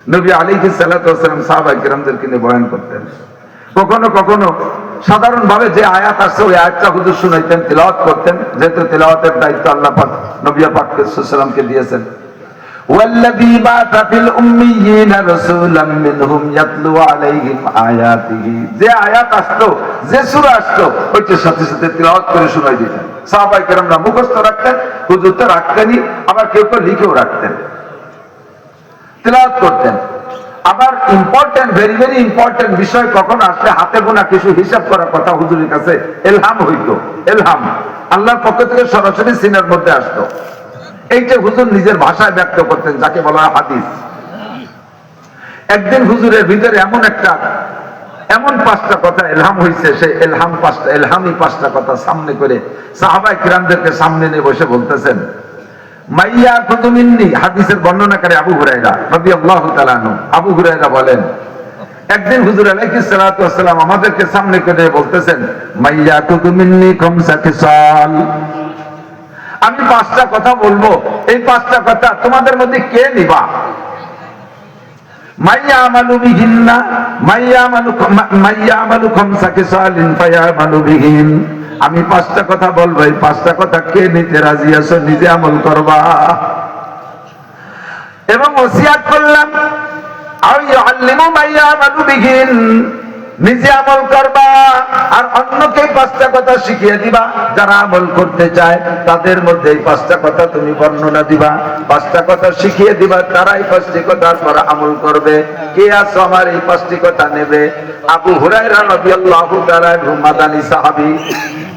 নবী আলাইহিস সালাতু ওয়াস সালাম সাহাবায়ে কিরামদেরকে নিয়ে বয়ান করতেন। কখনো কখনো সাধারণ ভাবে যে আয়াত আসছে ওই আয়াতটা হুজুর শুনাইতেন, তিলাওয়াত করতেন, যেহেতু তিলাওয়াতের দায়িত্ব আল্লাহ পাক নবী পাককে সাল্লাল্লাহু দিয়েছেন। ওয়াল্লাযী বা'আসা ফিল উম্মিয়িনা রাসূলাম মিনহুম ইয়াতলু আলাইহিম আয়াতিহি, যে আয়াত আসতো, যে সূরা আসতো ওইটার সাথে সাথে তিলাওয়াত করে শোনাই দিতেন। সাহাবায়ে কিরামরা মুখস্থ রাখতেন, হুজুর তো রাখতেনই, আবার কেউ কেউ লিখেও রাখতেন, তিলাওয়াত করতেন। আবার ইম্পর্টেন্ট, ভেরি ভেরি ইম্পর্টেন্ট বিষয় কখন আসলে হাতে গোনা কিছু হিসাব করার কথা হুজুরের কাছে এলহাম হইতো। এলহাম আল্লাহর পক্ষ থেকে সরাসরি সিনার মধ্যে আসতো। এইটা হুজুর নিজের ভাষায় ব্যক্ত করতেন, যাকে বলা হয় হাদিস। একদিন হুজুরের ভিতরে এমন পাঁচটা কথা এলহাম হয়েছে, সেই এলহামি পাঁচটা কথা সামনে করে সাহাবায়ে কিরামদেরকে সামনে নিয়ে বসে বলতেছেন। মাইয়া কুতুমিন্নি, হাদিসের বর্ণনাকারী আবু হুরায়রা রাদিয়াল্লাহু তাআলা আনহু, আবু হুরায়রা বলেন, একদিন হুজুর আলাইহিস সালাতু ওয়াস সালাম আমাদেরকে সামনে করে বলতেছেন, মাইয়া কুতুমিন্নি খামসা খিসাল, আমি পাঁচটা কথা বলবো, এই পাঁচটা কথা তোমাদের মধ্যে কে নিবা? মাইয়া আমালু বিহিন্না, মাইয়া আমালু খামসা খিসালিন ফায়ামালু বিহিন, আমি পাঁচটা কথা বলবো, এই পাঁচটা কথা কে নিতে রাজি আছো, নিজে আমল করবা। এবং ওসিয়াত করলাম, আও ইউআল্লিমু মাইয়া আমালু বিহিন, নিজে আমল করবা আর অন্যকে পাঁচটা কথা শিখিয়ে দিবা। যারা আমল করতে চায় তাদের মধ্যে এই পাঁচটা কথা তুমি বর্ণনা দিবা, পাঁচটা কথা শিখিয়ে দিবা, তারাই পাঁচটি কথার পর আমল করবে। কে আছো আমার এই পাঁচটি কথা নেবে? আবু হুরায়রা রাদিয়াল্লাহু তাআলা আনহু মাদানী সাহাবী।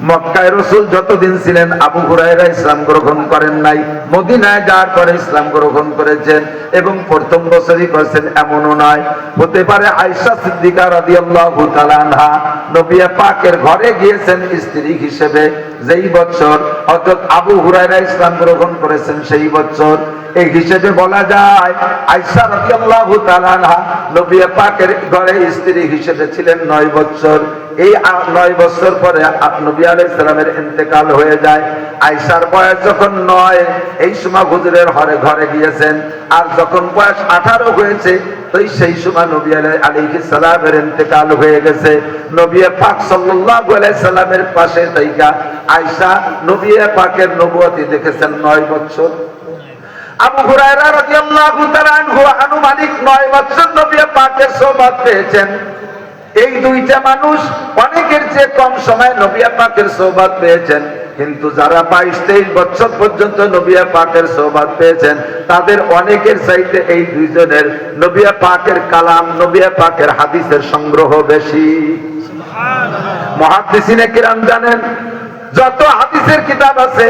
মক্কায় রাসূল যতদিন ছিলেন আবু হুরায়রা ইসলাম গ্রহণ করেন নাই, মদিনায় যাওয়ার পরে ইসলাম গ্রহণ করেছেন এবং প্রথম বছরই করেছেন এমনও নয়। হতে পারে আয়েশা সিদ্দিকা রাদিয়াল্লাহু তাআলা আনহা নবী পাকের ঘরে গিয়েছেন স্ত্রী হিসেবে, যেই বছর হযরত আবু হুরায়রা ইসলাম গ্রহণ করেছেন সেই বছর। এই হিসেবে বলা যায় আয়েশা রাদিয়াল্লাহু তাআলা আনহা নবী পাকের ঘরে স্ত্রী হিসেবে ছিলেন 9 বছর। এই 9 বছর পরে নবী আলাইহিস সালামের ইন্তেকাল হয়ে যায়। আয়েশার বয়স যখন 9, এই সময় হুজুরের ঘরে গিয়েছেন। আর যখন বয়স 18 হয়েছে, তো সেই সময় নবী আলাইহিস সালামের ইন্তেকাল হয়ে গেছে। নবী পাক সাল্লাল্লাহু আলাইহি সাল্লামের পাশে থাইকা আয়েশা নবী পাকের নবুয়তি দেখেছেন 9 বছর। আবু হুরায়রা রাদিয়াল্লাহু তাআলা আনহু আনুমানিক 9 বছর নবী পাকের সোহবত পেয়েছেন। এই দুইটা মানুষ অনেকের চেয়ে কম সময় নবী পাকের সোহবত পেয়েছেন, কিন্তু যারা 22-23 বছর পর্যন্ত নবী পাকের সোহবত পেয়েছেন তাদের অনেকের চাইতে এই দুইজনের নবী পাকের কালাম, নবী পাকের হাদিসের সংগ্রহ বেশি। সুবহানাল্লাহ। মুহাদ্দিসিনে কিরাম জানেন, যত হাদিসের কিতাব আছে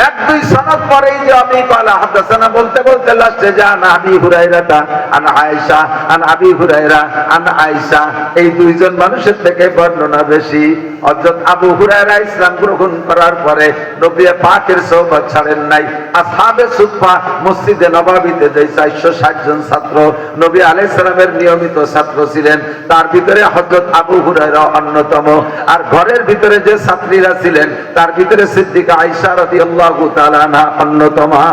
1-2 সনদ পরেই যে আমি ক্বালা হাদাসানা বলতে বলতে লাস্টে যান আবি হুরায়রা আন আয়েশা আন আবি হুরায়রা আন আয়েশা, এই দুইজন মানুষের থেকে বর্ণনা বেশি। হযরত আবু হুরায়রা ইসলাম গ্রহণ করার পরে নবী পাকের সোহবত ছাড়েন নাই। আসহাবে সুফফা মসজিদে নববীতে যে 460 জন ছাত্র নবী আলাইহিস সালামের নিয়মিত ছাত্র ছিলেন, তার ভিতরে হযরত আবু হুরায়রা অন্যতম। আর ঘরের ভিতরে যে ছাত্রীরা ছিলেন তার ভিতরে সিদ্দিকা আয়েশা রাদিয়াল্লাহু তাআলা আনহা অন্যতমা।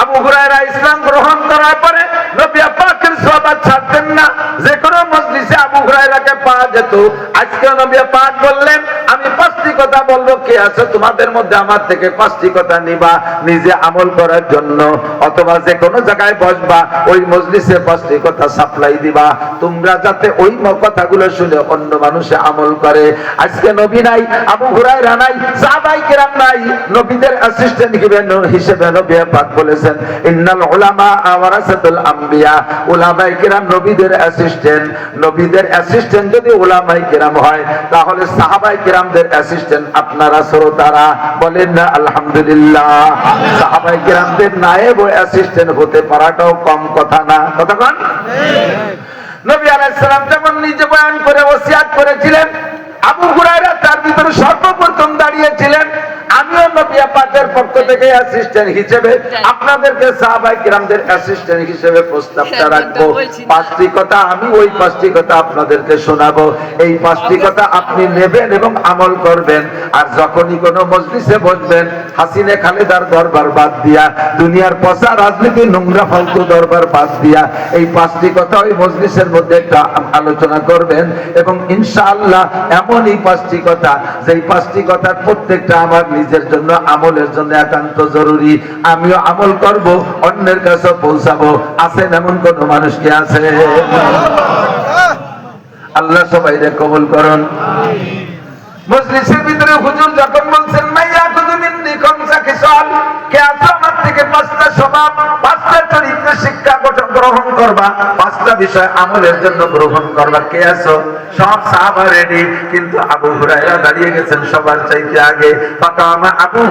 আবু হুরায়রা ইসলাম গ্রহণ করার পরে নবী পাকের সোহবত ছাড়তেন না। যে কোনো মজলিসে আবু হুরায়রাকে পাওয়া যেত। আজকে নবী পাক বললেন, আমি 5টি কথা বলবো, কে আছে তোমাদের মধ্যে আমার থেকে 5টি কথা নিবা নিজে আমল করার জন্য, অথবা যে কোনো জায়গায় বসবা ওই মজলিসে 5টি কথা সাপ্লাই দিবা, তোমরা যাতে ওই কথাগুলো শুনে অন্য মানুষে আমল করে। আজকে নবী নাই, আবু হুরায়রা নাই, সাহাবায়ে কেরাম নাই, নবীদের অ্যাসিস্ট্যান্ট হিসেবে নবী পাক বলেছেন, ইন্নাল উলামা ওয়ারাসাতুল আম্বিয়া, উলামায়ে কেরাম নবীদের অ্যাসিস্ট্যান্ট। নবীদের অ্যাসিস্ট্যান্ট যদি উলামায়ে কেরাম হয়, তাহলে সাহাবায়ে কেরামদের অ্যাসিস্ট্যান্ট আপনারা শ্রোতারা বলেন না আলহামদুলিল্লাহ। সাহাবায়ে কেরামদের নায়েব ও অ্যাসিস্ট্যান্ট হতে পারাটাও কম কথা না, কথা কোন? নবী আলাইহিস সালাম যখন নিজে বয়ান করে ওসিয়াত করেছিলেন, আবু হুরায়রা তার ভিতরে সর্বপ্রথম দাঁড়িয়েছিলেন। আমিও নবী পাকের পক্ষ থেকে অ্যাসিস্ট্যান্ট হিসেবে আপনাদেরকে সাহাবায়ে কিরামদের অ্যাসিস্ট্যান্ট হিসেবে প্রস্তাবটা রাখবো। 5টি কথা আমি ওই 5টি কথা আপনাদেরকে শোনাবো। এই 5টি কথা আপনি নেবেন এবং আমল করবেন। আর যখনই কোনো মজলিসে বসবেন, হাসিনা খালেদার দরবার বাদ দিয়া, দুনিয়ার পচা রাজনীতি নোংরা ফালতু দরবার বাদ দিয়া এই 5টি কথা ওই মজলিসের মধ্যে একটা আলোচনা করবেন। এবং ইনশাআল্লাহ এমনই 5টি কথা, যেই 5টি কথার প্রত্যেকটা আমার নিজের জন্য আমলের জন্য একান্ত জরুরি। আমিও আমল করব, অন্যের কাছে পৌঁছাবো। আছেন এমন কোন মানুষ কি আছে? আল্লাহ সবাইকে কবুল করুন। মজলিসের ভিতরে হুজুর যখন বলছেন মাইয়া খুযু মিন্নি খামসা খিসাল, কে আছো আমার থেকে 5টা স্বভাব, 5টা চরিত্র শিক্ষা গ্রহণ করবা, 5টা বিষয় আমলের জন্য গ্রহণ করবা, কে আছো? সব সাহাবা রেডি, কিন্তু আবু হুরায়রা দাঁড়িয়ে গেছেন সবার চাইতে আগে। ফাকামা আবু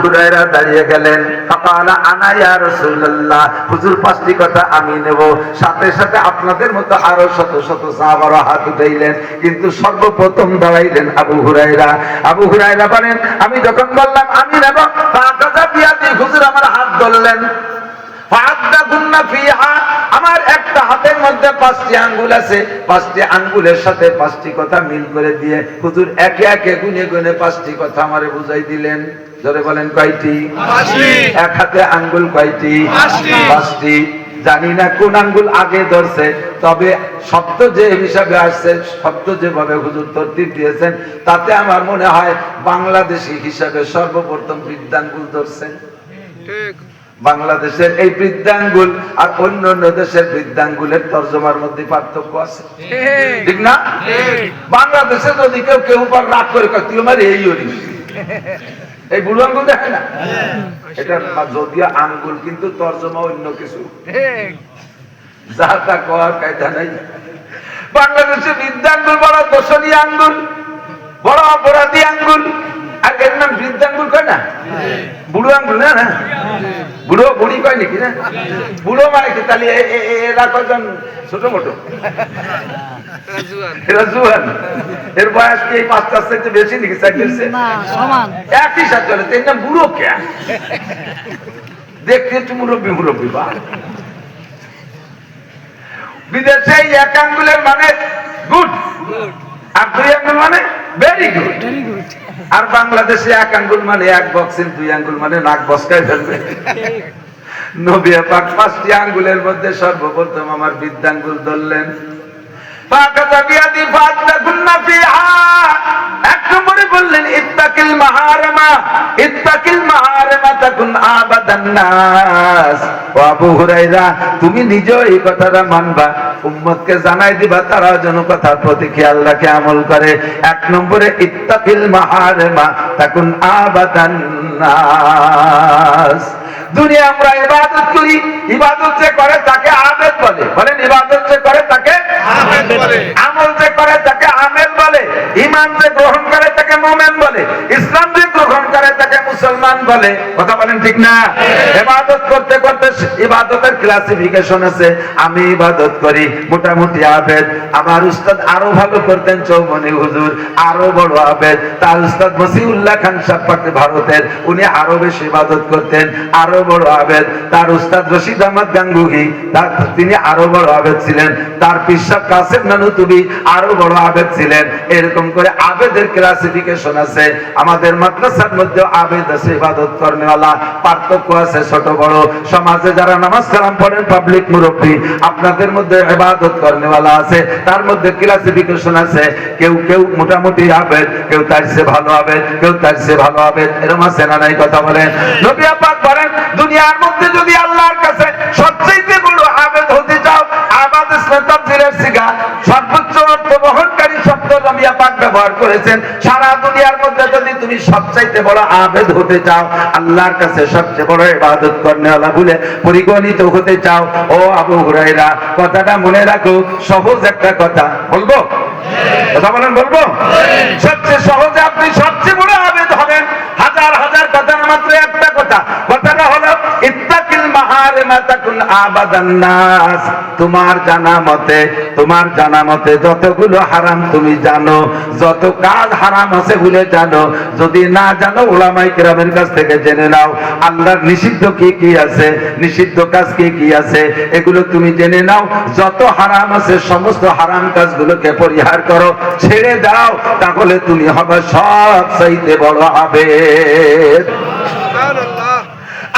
হুরায়রা দাঁড়িয়ে গেলেন। ফাকালা আনা ইয়া রাসূলুল্লাহ, হুজুর 5টি কথা আমি নেব। সাথে সাথে আপনাদের মতো আরো শত শত সাহাবারা হাত উঠাইলেন, কিন্তু সর্বপ্রথম দাঁড়াইলেন আবু হুরায়রা। আবু হুরায়রা বলেন, আমি যখন বললাম আমি নেব, ফাকাজা বিয়াদি, হুজুর আমার হাত ধরলেন। ফাআদাগুন্না ফিহা, আমার একটা হাতের মধ্যে 5টি আঙ্গুল আছে, 5টি আঙ্গুলের সাথে 5টি কথা মিল করে দিয়ে হুজুর একে একে গুনে গুনে 5টি কথা আমারে বুঝাই দিলেন। জোরে বলেন কয়টি? 5টি। এক হাতে আঙ্গুল কয়টি? 5টি। জানি না কোন আঙ্গুল আগে ধরছে, তবে শব্দ যে হিসাবে আসছে, শব্দ যেভাবে হুজুর তরতিব দিয়েছেন, তাতে আমার মনে হয় বাংলাদেশি হিসাবে সর্বপ্রথম বৃদ্ধাঙ্গুল ধরছেন। ঠিক। বাংলাদেশের এই বৃদ্ধাঙ্গুল আর অন্য অন্য দেশের বৃদ্ধাঙ্গুলের তর্জমার মধ্যে পার্থক্য আছে, ঠিক না? বাংলাদেশে যদি কেউ উপর রাগ করে কয় তুই আমার এই এই বুড়ো আঙ্গুল দেখে না, এটা যদিও আঙ্গুল কিন্তু তর্জমা অন্য কিছু, যা তা কওয়ার কায়দা নাই। বাংলাদেশে বৃদ্ধাঙ্গুল বড় দোষণী আঙ্গুল, বড় অপরাধী আঙ্গুল, আর এর নাম বৃদ্ধাঙ্গুল কয় না, বুড়ো আঙ্গুল না, না বুড়ো বুড়ি কয় নাকি না? বুড়ো মানে কি? তাহলে এরা কয়জন ছোট মোটো? এরা জুয়ান। এর বয়স কি 5টার চাইতে বেশি নাকি? একই সাথে চলে, তাই না? বুড়ো কে দেখতে একটু মুরব্বী বা। বিদেশে এক আঙ্গুলের মানে গুড, আর 2 আঙ্গুল মানে ভেরি গুড। আর বাংলাদেশে 1 আঙ্গুল মানে 1 বক্সিং, 2 আঙ্গুল মানে নাক বসকায় ফেলবে। নবী পাক 5টি আঙ্গুলের মধ্যে সর্বপ্রথম আমার বৃদ্ধাঙ্গুল ধরলেন। ফাকাযা বিয়াদি ফাআদাগুন্না ফিহা, এক নম্বরে বললেন ইত্তাকিল মাহারামা, ইত্তাকিল মাহারামা তাকুন আবাদান নাস। ও আবু হুরায়রা, তুমি নিজেও এই কথাটা মানবা, উম্মতকে জানাই দিবা, তারা যেন কথার প্রতি খেয়াল রাখে, আমল করে। 1 নম্বরে ইত্তাকিল মাহারামা তাকুন আবাদান নাস। দুনিয়া আমরা ইবাদত করি, ইবাদত যে করে তাকে আবেদ বলে। বলেন, ইবাদত যে করে তাকে আবেদ বলে, আমল যে করে তাকে আমেল বলে, ঈমান যে গ্রহণ করে তাকে মুমিন বলে, ইসলাম যে গ্রহণ করে তাকে মুসলমান বলে। কথা বলেন ঠিক না? ইবাদত করতে করতে ইবাদতের ক্লাসিফিকেশন আছে। আমি ইবাদত করি মোটামুটি আবেদ। আমার উস্তাদ আরো ভালো করতেন, চৌমনি হুজুর আরো বড় আবেদ। তার উস্তাদ মসিউল্লাহ খান সাহেব ভারতের, উনি আরো বেশি ইবাদত করতেন, আরো বড় আবেদ। তার উস্তাদ রশিদ আহমদ গাঙ্গুহি, তিনি আরো বড় আবেদ ছিলেন। তার পিসাব কাসেম নানুতুবি আরো বড় আবেদ ছিলেন। এরকম করে আবেদের ক্লাসিফিকেশন আছে। আমাদের মাদ্রাসার মধ্যে আবেদ আছে, ইবাদত করেনওয়ালা, পার্থক্য আছে ছোট বড়। সমাজে যারা নামাজ কালাম পড়েন, পাবলিক মুরব্বী, আপনাদের মধ্যে ইবাদত করেনওয়ালা আছে, তার মধ্যে ক্লাসিফিকেশন আছে। কেউ কেউ মোটামুটি আবেদ, কেউ তার চেয়ে ভালো আবেদ, কেউ তার চেয়ে ভালো আবেদ, এরকম আছে না নাই? কথা বলেন। নবী পাক বলেন, দুনিয়ার মধ্যে যদি আল্লাহর কাছে সবচেয়ে বড় আবেদ হতে চাও, আবাদ ইসলাম তাফসীরের সিগা সর্বোচ্চ অর্থ বহনকারী শব্দ নবী পাক ব্যবহার করেছেন। সারা দুনিয়ার মধ্যে যদি তুমি সবচাইতে বড় আবেদ হতে চাও, আল্লাহর কাছে সবচেয়ে বড় ইবাদত করেনওয়ালা বলে পরিগণিত হতে চাও, ও আবু হুরায়রা, কথাটা মনে রাখো। সহজ একটা কথা বলবো, কথা বলেন, বলবো। সবচেয়ে সহজে আপনি সবচেয়ে বড় আবেদ হবেন। হাজার হাজার কথার মাত্র একটা কথা, কথাটা হলো ইত্তাকিল মাহারিমা তাকুন আবাদান নাস, তোমার জানা মতে যতগুলো হারাম তুমি জানো, যত কাজ হারাম আছে বলে জানো, যদি না জানো উলামায়ে কেরামের কাছ থেকে জেনে নাও। আল্লাহর নিষিদ্ধ কি কি আছে, নিষিদ্ধ কাজ কি কি আছে, এগুলো তুমি জেনে নাও। যত হারাম আছে সমস্ত হারাম কাজগুলোকে পরিহার করো, ছেড়ে দাও, তাহলে তুমি হবে সবচাইতে বড় আবেদ।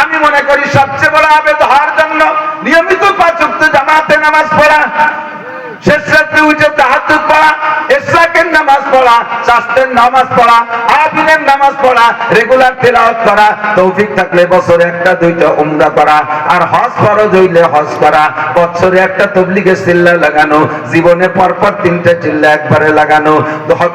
আমি মনে করি সবচেয়ে বড় আবেদ হওয়ার জন্য নিয়মিত 5 ওয়াক্ত জামাতে নামাজ পড়া, শেষ রাত্রে উঠে তাহাজ্জুদ পড়া, ইশরাকের নামাজ পড়া, চাষের নামাজ পড়া, আবিনের নামাজ পড়া, রেগুলার তেলাওয়াত করা, তৌফিক থাকলে বছরে 1-2টা উমরা করা, আর হজ ফরজ হইলে হজ করা, বছরে একটা তাবলীগের চিল্লা লাগানো, জীবনে পরপর 3টা চিল্লা একবারে লাগানো,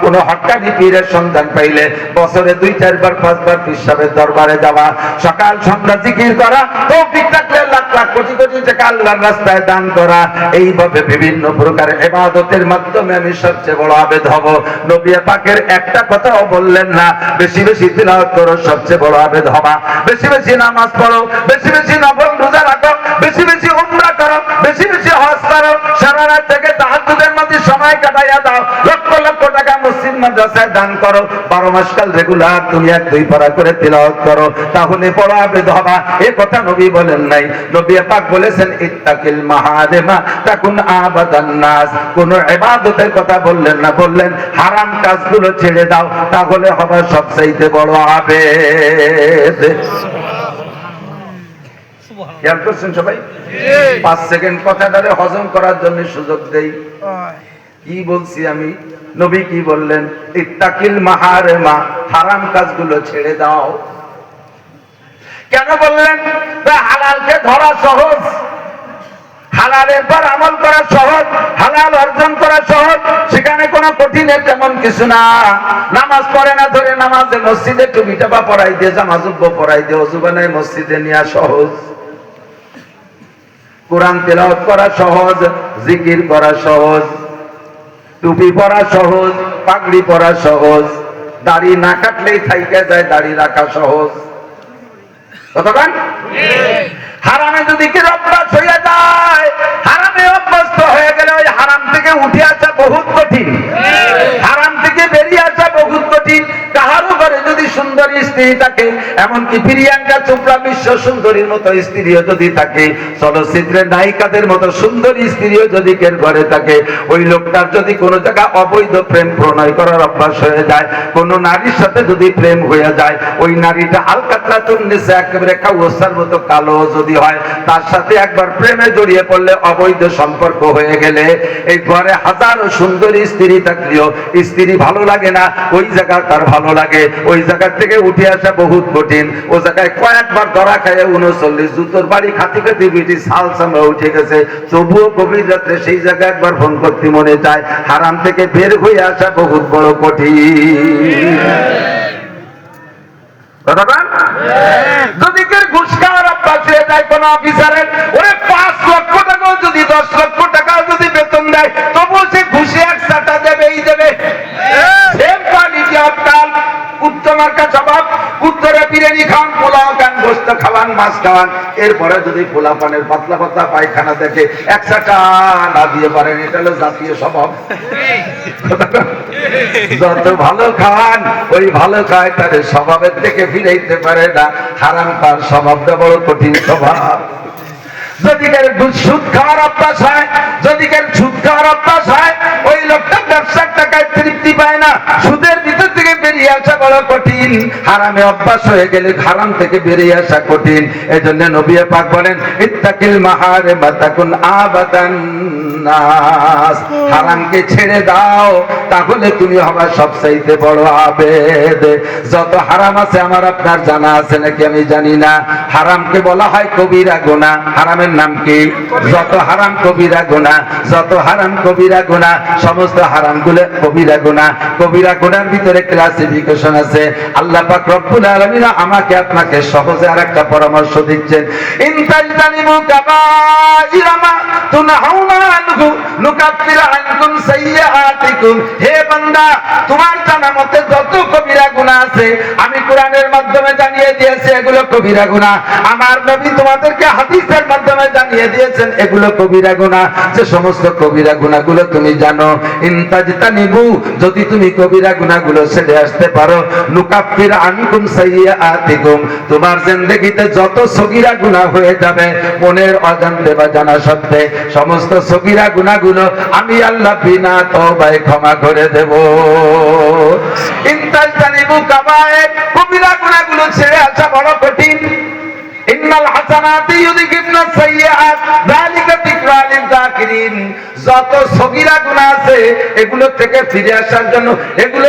কোনো হক্কানি পীরের সন্ধান পাইলে বছরে 2-4 বার 5 বার পীর সাহেবের দরবারে যাওয়া, সকাল সন্ধ্যা জিকির করা, তৌফিক থাকলে লাখ লাখ কোটি কোটি টাকা আল্লাহর রাস্তায় দান করা। এইভাবে বিভিন্ন প্রকার ইবাদতের মাধ্যমে আমি সবচেয়ে বড় আবেদ হব। নবী পাকের একটা কথাও বললেন না, বেশি বেশি তিলাওয়াত করো, সবচেয়ে বড় আবেদ হবা। বেশি বেশি নামাজ পড়ো, বেশি বেশি নফল রোজা রাখো, বেশি বেশি উমরা করো, বেশি বেশি হজ করো, সারা রাত থেকে তাহাজ্জুদের মধ্যে সময় কাটাইয়া দাও, লক্ষ লক্ষ টাকা মসজিদ মাদ্রাসায় দান করো, 12 মাস কাল রেগুলার তুমি 1-2 পারা করে তিলাওয়াত করো, তাহলে বড় আবেদ হবা। এই কথা নবী বলেন নাই, নবী পাক বলেছেন ইত্তাকিল মাহারিমা তাকুন আবাদান নাস। কোন ইবাদতের কথা বললেন না, বললেন হারাম কাজগুলো ছেড়ে দাও, তাহলে হবে সবচাইতে বড় আবেদ। খেয়াল করছেন সবাই? 5 সেকেন্ড কথাটারে হজম করার জন্য সুযোগ দেই। কি বলছি আমি? নবী কি বললেন? ইত্তাকিল মাহারিমা, হারাম কাজগুলো ছেড়ে দাও। কেন বললেন? হালালকে ধরা সহজ, হালালের পর আমল করা সহজ, হালাল অর্জন করা সহজ, সেখানে কোনো কঠিনের তেমন কিছু না। নামাজ পড়ে না ধরে নামাজে মসজিদে টুপিটা বা পড়াই দিয়ে, জামা জুব্ব পড়াই দিয়ে, ওযু বানায় মসজিদে নেওয়া সহজ। কোরআন তেলাওয়াত করা সহজ, জিকির করা সহজ, টুপি পরা সহজ, পাগড়ি পরা সহজ, দাড়ি না কাটলেই থাইকা যায়, দাড়ি রাখা সহজ। কতক্ষণ? হারামে যদি কি অভ্যাস হয়ে যায়, হারামে অভ্যস্ত হয়ে গেলে ওই হারাম থেকে উঠে আসা বহুত কঠিন, হারাম থেকে বেরিয়ে আসা বহুত কঠিন। কাহারও ঘরে যদি সুন্দরী স্ত্রী থাকে, এমনকি প্রিয়াঙ্কা চোপড়া বিশ্ব সুন্দরীর মতো স্ত্রীও যদি থাকে, চলচ্চিত্রের নায়িকাদের মতো সুন্দরী স্ত্রীও যদি কের ঘরে থাকে, ওই লোকটার যদি কোনো জায়গায় অবৈধ প্রেম প্রণয় করার অভ্যাস হয়ে যায়, কোন নারীর সাথে যদি প্রেম হয়ে যায়, ওই নারীটা আলকাতরাতুন নিসা, একেবারে কাউসার মতো কালো যদি হয়, তার সাথে একবার প্রেমে জড়িয়ে পড়লে, অবৈধ সম্পর্ক হয়ে গেলে, এই ঘরে হাজারো সুন্দরী স্ত্রী থাকলেও স্ত্রী ভালো লাগে না, ওই জায়গা তার ভালো লাগে, ওই জায়গা থেকে উঠে আসা বহুত কঠিন। ও জায়গায় কয়েকবার ধরা খায় 39 জুতোর বাড়ি খাতি খাতি বিটি সাল চামড়া উঠে গেছে, তবুও গভীর রাত্রে সেই জায়গায় একবার ফোন করতে মনে চায়। হারাম থেকে বের হয়ে আসা বহুত বড় কঠিন। যদি কেউ ঘুষ খাওয়ার অভ্যাস হয়ে যায় কোন অফিসারের, ওরে 5 লক্ষ টাকাও যদি 10 লক্ষ টাকাও যদি বেতন দেয়, তবুও সে ঘুষে 1 চাটা দেবেই দেবে। কুত্তমার্কা স্বভাব, কুত্তরে বিরিয়ানি খান, পোলাও খান, গোস্ত খাওয়ান, মাছ খাওয়ান, এরপরে যদি পোলা পানের পাতলা পাতলা পায়খানা দেখে 1 চাটা না দিয়ে পারেন, এটা হলো জাতীয় স্বভাব। যত ভালো খাওয়ান, ওই ভালো খায়, তাদের স্বভাবের থেকে ফিরাইতে পারে না। হারাম তার স্বভাবটা বড় কঠিন স্বভাব। যদি কেউ সুদ খাওয়ার অভ্যাস হয়, যদি কেউ সুদ খাওয়ার অভ্যাস হয়, ওই লোকটা ব্যবসার টাকায় তৃপ্তি পায় না, সুদের ভিতর থেকে বেরিয়ে আসা বড় কঠিন। হারামে অভ্যাস হয়ে গেলে হারাম থেকে বেরিয়ে আসা কঠিন। এজন্য নবী পাক বলেন ইত্তাকিল মাহারিমা তাকুন আবাদান নাস, হারামকে ছেড়ে দাও, তাহলে তুমি হবে সবচাইতে বড় আবেদ। যত হারাম আছে আমার আপনার জানা আছে নাকি আমি জানি না। হারামকে বলা হয় কবিরা গুনাহ। হারামের নাম কি? যত হারাম কবিরা গুনাহ, যত হারাম কবিরা গুনাহ, সমস্ত হারামগুলো কবিরা গুনাহ। কবিরা গুনার ভিতরে ক্লাসিফিকেশন আছে। আল্লাহ পাক রব্বুল আলামিন আমাকে আপনাকে সহজে আরেকটা পরামর্শ দিচ্ছেন, ইন তাজতানিবু কাবাইরা মা তুনহাউনা আনহু নুকাফির আনকুম সাইয়্যাতিকুম। হে বান্দা, তোমার জানা মতে যত কবিরা গুনাহ আছে আমি কোরআনের মাধ্যমে জানিয়ে দিয়েছি এগুলো কবিরা গুনাহ। আমার নবী তোমাদেরকে হাদিসের মাধ্যমে জানিয়ে দিয়েছেন এগুলো কবিরা গুনাহ। যে সমস্ত কবিরা গুনাহগুলো তুমি জানো, ইনতাজতানিবু, যদি তুমি কবিরা গুনাহগুলো ছেড়ে আসতে পারো, নুকাফির আনকুম সাইয়্যাতিকুম, তোমার জিন্দেগিতে যত সগীরা গুনাহ হয়ে যাবে মনের অজান্তে বা জানা সত্ত্বে সমস্ত সগীরা গুনাহগুলো আমি আল্লাহ বিনা তওবায় ক্ষমা করে দেব। ইনতাজতানিবু কাবায়ের, কবিরা গুনাহগুলো ছেড়ে আসা বড় কঠিন। ইন্নাল হাসানাতি ইউযহিবনা সাইয়্যাত যালিকা যিকরা লিয-যাকিরিন। যত সগীরা গুনাহ আছে এগুলো থেকে ফিরে আসার জন্য, এগুলো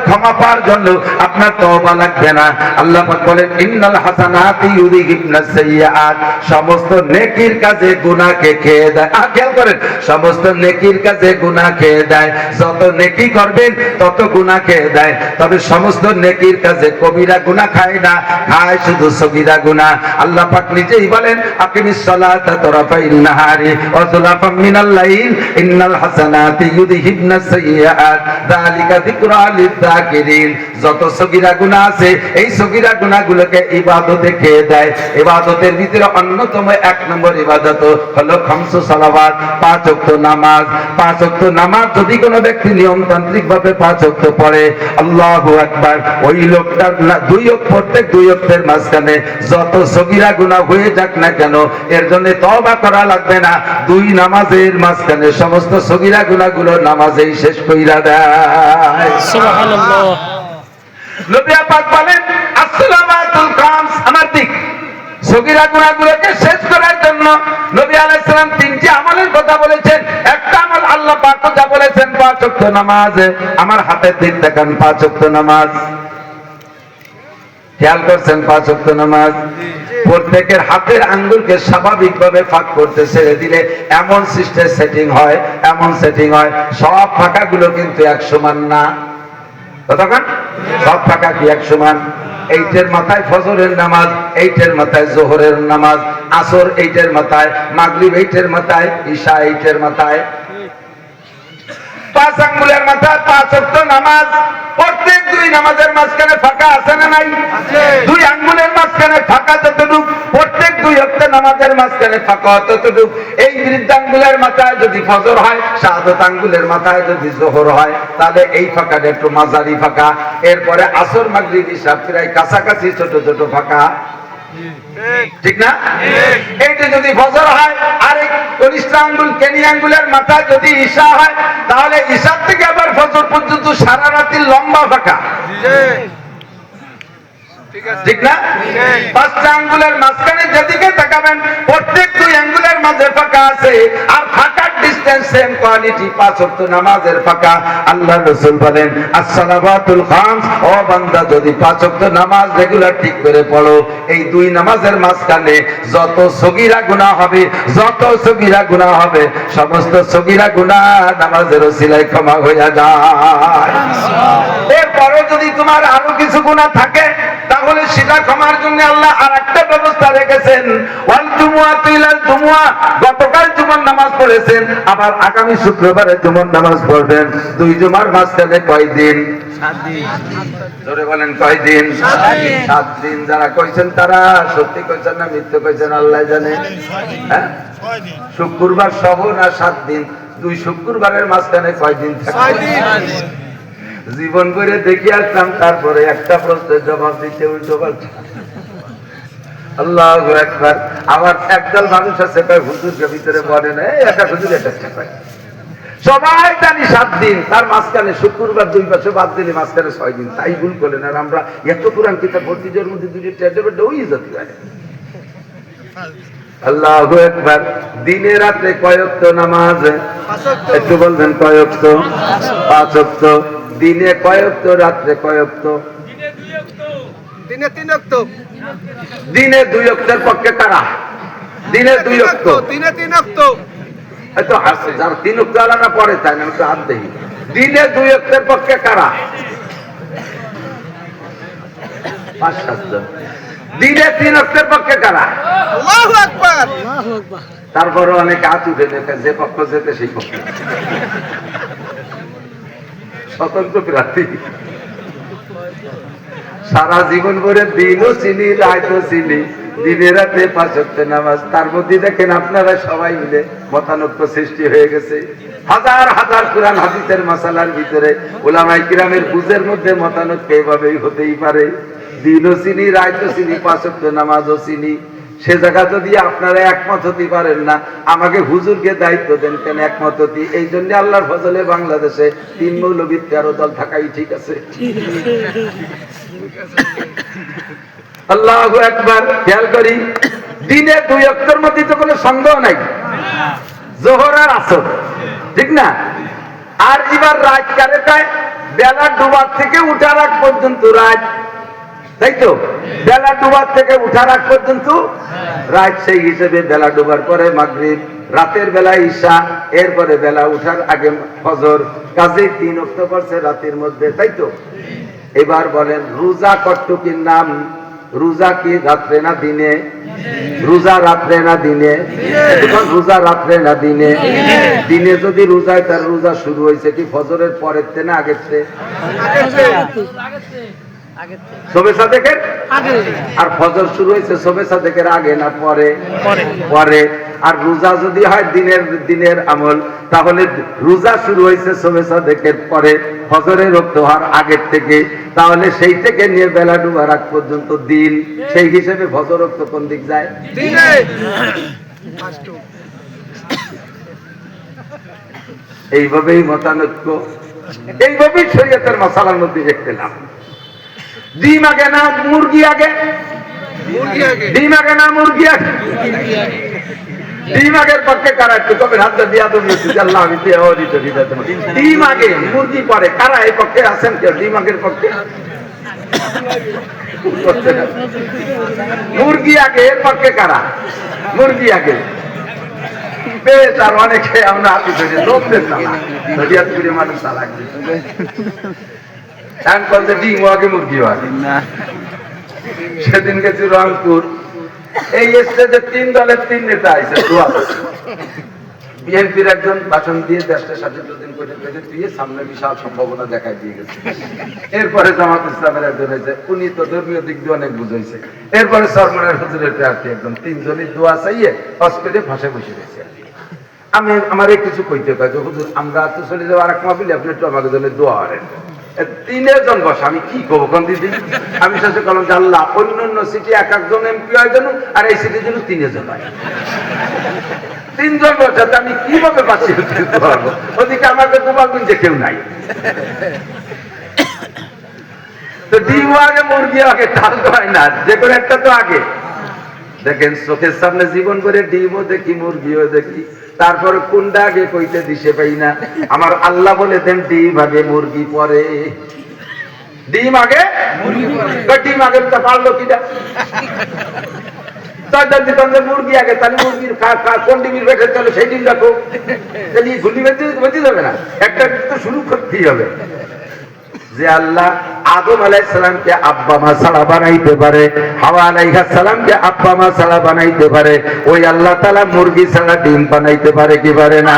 ক্ষমা পাওয়ার জন্য আপনার তওবা লাগবে না। আল্লাহ পাক বলেন ইন্নাল হাসানাতি ইউযহিবনা সাইয়্যাত, সমস্ত নেকির কাজে গুনাহকে খেয়ে দেয়। খেয়াল করেন, সমস্ত নেকির কাজে গুনাহ খেয়ে দেয়। যত নেকি করবেন তত গুনাহ খেয়ে দেয়, তবে সমস্ত নেকির কাজে কবিরা গুনাহ খায় না, খায় শুধু সগীরা গুনাহ। আল্লাহ পাক নিজেই বলেন আকিমিস সালাতা তারাফাইন নাহারি ওয়া যুলাফাম মিনাল লাইল ইন্নাল হাসানাতি ইউযহিবনা সাইয়্যাত যালিকা যিকরা লিয-যাকিরিন। যত সগীরা গুনাহ আছে এই সগীরা গুনাহগুলোকে ইবাদতে খেয়ে দেয়। ইবাদতের ভিতরে অন্যতম এক নম্বর ইবাদত হলো খামসু সালাওয়াত, 5 ওয়াক্ত নামাজ। 5 ওয়াক্ত নামাজ যদি কোনো ব্যক্তি নিয়মতান্ত্রিক ভাবে 5 ওয়াক্ত পড়ে, আল্লাহু আকবার, ওই লোকটার প্রত্যেক 2 ওয়াক্তের মাঝখানে যত সগীরা গুনাহ হয়ে যাক না কেন এর জন্য তওবা করা লাগবে না। 2 নামাজের মাঝখানে সমস্ত সগীরা গুনাহগুলো নামাজেই শেষ কইরা দেয়। সুবহানাল্লাহ। নবী পাক বলেন আসসালামাতুল খামস, আমার দিক সগীরা গুনাহগুলোকে শেষ করার জন্য নবী আলাইহিস সালাম 3টি আমলের কথা বলেছেন। একটা আমল আল্লাহ পাক যা বলেছেন 5 ওয়াক্ত নামাজ। আমার হাতের দিক দেখেন, 5 ওয়াক্ত নামাজ। খেয়াল করছেন 5 ওয়াক্ত নামাজ? প্রত্যেকের হাতের আঙ্গুলকে স্বাভাবিকভাবে ফাঁক করতে ছেড়ে দিলে এমন সিস্টেম সেটিং হয়, এমন সেটিং হয় সব ফাঁকাগুলো কিন্তু এক সমান না। কতক্ষণ? সব ফাঁকা কি এক সমান? এইটার মাথায় ফজরের নামাজ, এইটার মাথায় জোহরের নামাজ, আসর এইটার মাথায়, মাগরিব এইটার মাথায়, ঈশা এইটার মাথায়। 5 আঙ্গুলের মাথায় 5 ওয়াক্ত নামাজ। প্রত্যেক 2 নামাজের মাঝখানে ফাঁকা আছে না নাই? 2 আঙ্গুলের মাঝখানে ফাঁকা যতটুকু, প্রত্যেক 2 ওয়াক্ত নামাজের মাঝখানে ফাঁকা ততটুকু। এই বৃদ্ধাঙ্গুলের মাথায় যদি ফজর হয়, শাহাদাত আঙ্গুলের মাথায় যদি জোহর হয়, তাহলে এই ফাঁকাটা একটু মাঝারি ফাঁকা। এরপরে আসর মাগরিব ঈশা প্রায় কাছাকাছি ছোট ছোট ফাঁকা, ঠিক না? এইটা যদি ফজর হয় আর এই কনিষ্ঠ আঙ্গুল কেনি আঙ্গুলের মাথায় যদি ঈশা হয়, তাহলে ঈশার থেকে আবার ফজর পর্যন্ত সারা রাতের লম্বা ফাঁকা, ঠিক না? 5টা আঙ্গুলের মাঝখানে যেদিকে তাকাবেন প্রত্যেক 2 আঙ্গুলের মাঝে ফাঁকা আছে। আর ফাঁকার ডিসটেন্স সেম কোয়ালিটি 5 ওয়াক্ত নামাজের ফাঁকা। আল্লাহর রাসূল বলেন as-সালাওয়াতুল খামস, ও বান্দা যদি 5 ওয়াক্ত নামাজ রেগুলার ঠিক করে পড়ো, এই 2 নামাজের মাঝখানে যত সগীরা গুনাহ হবে, যত সগীরা গুনাহ হবে, সমস্ত সগীরা গুনাহ নামাজের ওসিলায় ক্ষমা হয়ে যায়। এরপরে যদি তোমার আরো কিছু গুনাহ থাকে তাহলে সেটা ক্ষমার জন্য আল্লাহ আরেকটা ব্যবস্থা রেখেছেন। ওয়াল জুমুআতু ইলাল জুমুআহ, গতকাল জুমার নামাজ পড়েছেন, আবার আগামী শুক্রবারে জুমার নামাজ পড়বেন। 2 জুমার মাঝখানে কয় দিন? 7 দিন। জোরে বলেন কয় দিন? 7 দিন। যারা কইছেন তারা সত্যি কইছেন না মিথ্যা কইছেন আল্লাহ জানে। হ্যাঁ, শুক্রবার সহ না 7 দিন? 2 শুক্রবারের মাঝখানে কয় দিন থাকে? 6 দিন। জীবন করে দেখি আসলাম, তারপরে একটা প্রশ্নের জবাব দিতে উল্টো পাল্টা। আল্লাহু আকবার। আবার একদল মানুষ আছে হুজুরকে ভিতরে বলে না, একটা হুজুর এটা পায়। সবাই জানি 7 দিন, তার মাঝখানে শুক্রবার 2 পাশে বাদ দিলে মাঝখানে 6 দিন। তাই ভুল করলেন। আর আমরা এত কোরআন কিতাব ভর্তি যার মধ্যে 2টি টেডে ওই যেতে পারে। আল্লাহু আকবার। দিনে রাতে কয় ওয়াক্ত নামাজ? একটু বলবেন কয় ওয়াক্ত? 5 ওয়াক্ত। দিনে কয় ওয়াক্ত, রাতে কয় ওয়াক্ত? দিনে 3 ওয়াক্ত। দিনে 2 ওয়াক্তের পক্ষে কারা? দিনে 2 ওয়াক্ত। দিনে 3 ওয়াক্ত। এত আছে যারা 3 ওয়াক্ত আলাদা পড়ে, তাই না? একটু হাত দেখি। দিনে 2 ওয়াক্তের পক্ষে কারা? 5-7 জন। দিনে 3 ওয়াক্তের পক্ষে কারা? আল্লাহু আকবার। তারপরে অনেক হাত উঠে দেখে যে পক্ষ যেতে সেই পক্ষ স্বতন্ত্র প্রার্থী সারা জীবন ভরে দিনও চিনি রাতও চিনি দিনে রাতে 5 ওয়াক্ত নামাজ তার মধ্যে দেখেন আপনারা সবাই মিলে মতানৈক্য সৃষ্টি হয়ে গেছে হাজার হাজার কুরআন হাদিসের মাসালার ভিতরে উলামায়ে কিরামের বুঝের মধ্যে মতানৈক্য এভাবেই হতেই পারে দিনও চিনি রাতও চিনি 5 ওয়াক্ত নামাজও চিনি সে জায়গা যদি আপনারা একমত হতে পারেন না আমাকে হুজুরকে দায়িত্ব দেন কেন একমত হতে এই জন্য আল্লাহর ফজলে বাংলাদেশে 3 মৌলবী 13 দল থাকাই ঠিক আছে আল্লাহু আকবার খেয়াল করি দিনে 2 ওয়াক্তের মধ্যে তো কোনো সন্দেহ নাই যোহর আর আসর ঠিক না আর এবার রাত কারেটায় বেলা ডুবার থেকে উঠার আগ পর্যন্ত রাত তাই তো বেলা ডুবার থেকে উঠার আগ পর্যন্ত রাত সেই হিসেবে বেলা ডুবার পরে মাগরিব রাতের বেলা ঈশা এরপরে বেলা উঠার আগে ফজর কাজে 3 ওয়াক্ত পড়ছে রাতের মধ্যে তাই তো এবার বলেন রোজা কতটুকুর নাম রোজা কি রাত্রে না দিনে রোজা রাত্রে না দিনে এখন রোজা রাত্রে না দিনে দিনে যদি রোজায় তার রোজা শুরু হয়েছে কি ফজরের পরের থেকে না আগের থেকে শবে সাদেকের আগে আর ফজর শুরু হয়েছে শবে সাদেকের আগে না পরে পরে আর রোজা যদি হয় দিনের আমল তাহলে রোজা শুরু হয়েছে শবে সাদেকের পরে ফজরের ওয়াক্ত হওয়ার আগের থেকে তাহলে সেই থেকে নিয়ে বেলা ডুবার আগ পর্যন্ত দিন সেই হিসেবে ফজর ওয়াক্ত কোন দিক যায় দিনে এইভাবেই মতানৈক্য এইভাবেই শরীয়তের মাসালার মধ্যে দেখলাম ডিম আগে না মুরগি আগে ডিম আগে না মুরগি আগে ডিম আগের পক্ষে কারা একটু কবে হাত দিয়া আল্লাহ আমি ডিম আগে মুরগি পরে কারা এই পক্ষে আছেন কেউ ডিম আগের পক্ষে মুরগি আগে এর পক্ষে কারা মুরগি আগে বেশ আর অনেকে আমরা হাতি ধরে লোক দেখতাম মানুষ চালাক ডিম আগে মুরগি আগে সেদিন গেছি রংপুর এই স্টেজে 3 দলের 3 নেতা আইছে বিএনপির একজন ভাষণ দিয়ে দেশটা স্বাধীন করে দিয়ে সামনে বিশাল সম্ভাবনা দেখাই দিয়ে গেছে এরপরে জামাত ইসলামের একজন হয়েছে উনি তো ধর্মীয় দিক দিয়ে অনেক বুঝাইছে এরপরে সরমানের হুজুরের প্রার্থী একজন 3 জনই দোয়া চাইয়ে হসপিটালে ফাঁসে বসে রয়েছে আমি আমার কিছু কইতে পারি হুজুর আমরা তো চলে যাবো আর এক মাহফিলে আপনি একটু আমাকে জন্য দোয়া করেন 3 জন বসে আমি কি করবো কোন দিদি আমি শেষে বললাম যে আল্লাহ অন্য সিটি এক একজন এমপি হয় যেন আর এই সিটির জন্য 3 জন হয় 3 জন বসে আমি কিভাবে পাচ্ছি ওদিকে আমাকে তোমার গুঞ্জে কেউ নাই তো ডিম আগে মুরগি আগে তাল তো হয় না যে কোনো একটা তো আগে দেখেন চোখের সামনে জীবন করে ডিমও দেখি মুরগিও দেখি তারপর কোনটা আগে কইতে দিশে পাই না আমার আল্লাহ বলে দেন ডিম আগে মুরগি পরে ডিম আগে মুরগি পরে ডিম আগে তো পারলো কিটা মুরগি আগে তাহলে মুরগির কোন ডিমের বেঁচে চলে সেই ডিম রাখো তাহলে ঘুলি বেঁচে যাবে না একটা তো শুরু করতেই হবে যে আল্লাহ আদম আলাইহিস সালামকে আব্বা মা ছাড়া বানাইতে পারে হাওয়া আলাইহিস সালামকে আব্বা মা ছাড়া বানাইতে পারে ওই আল্লাহ তাআলা মুরগি ছাড়া ডিম বানাইতে পারে কি পারে না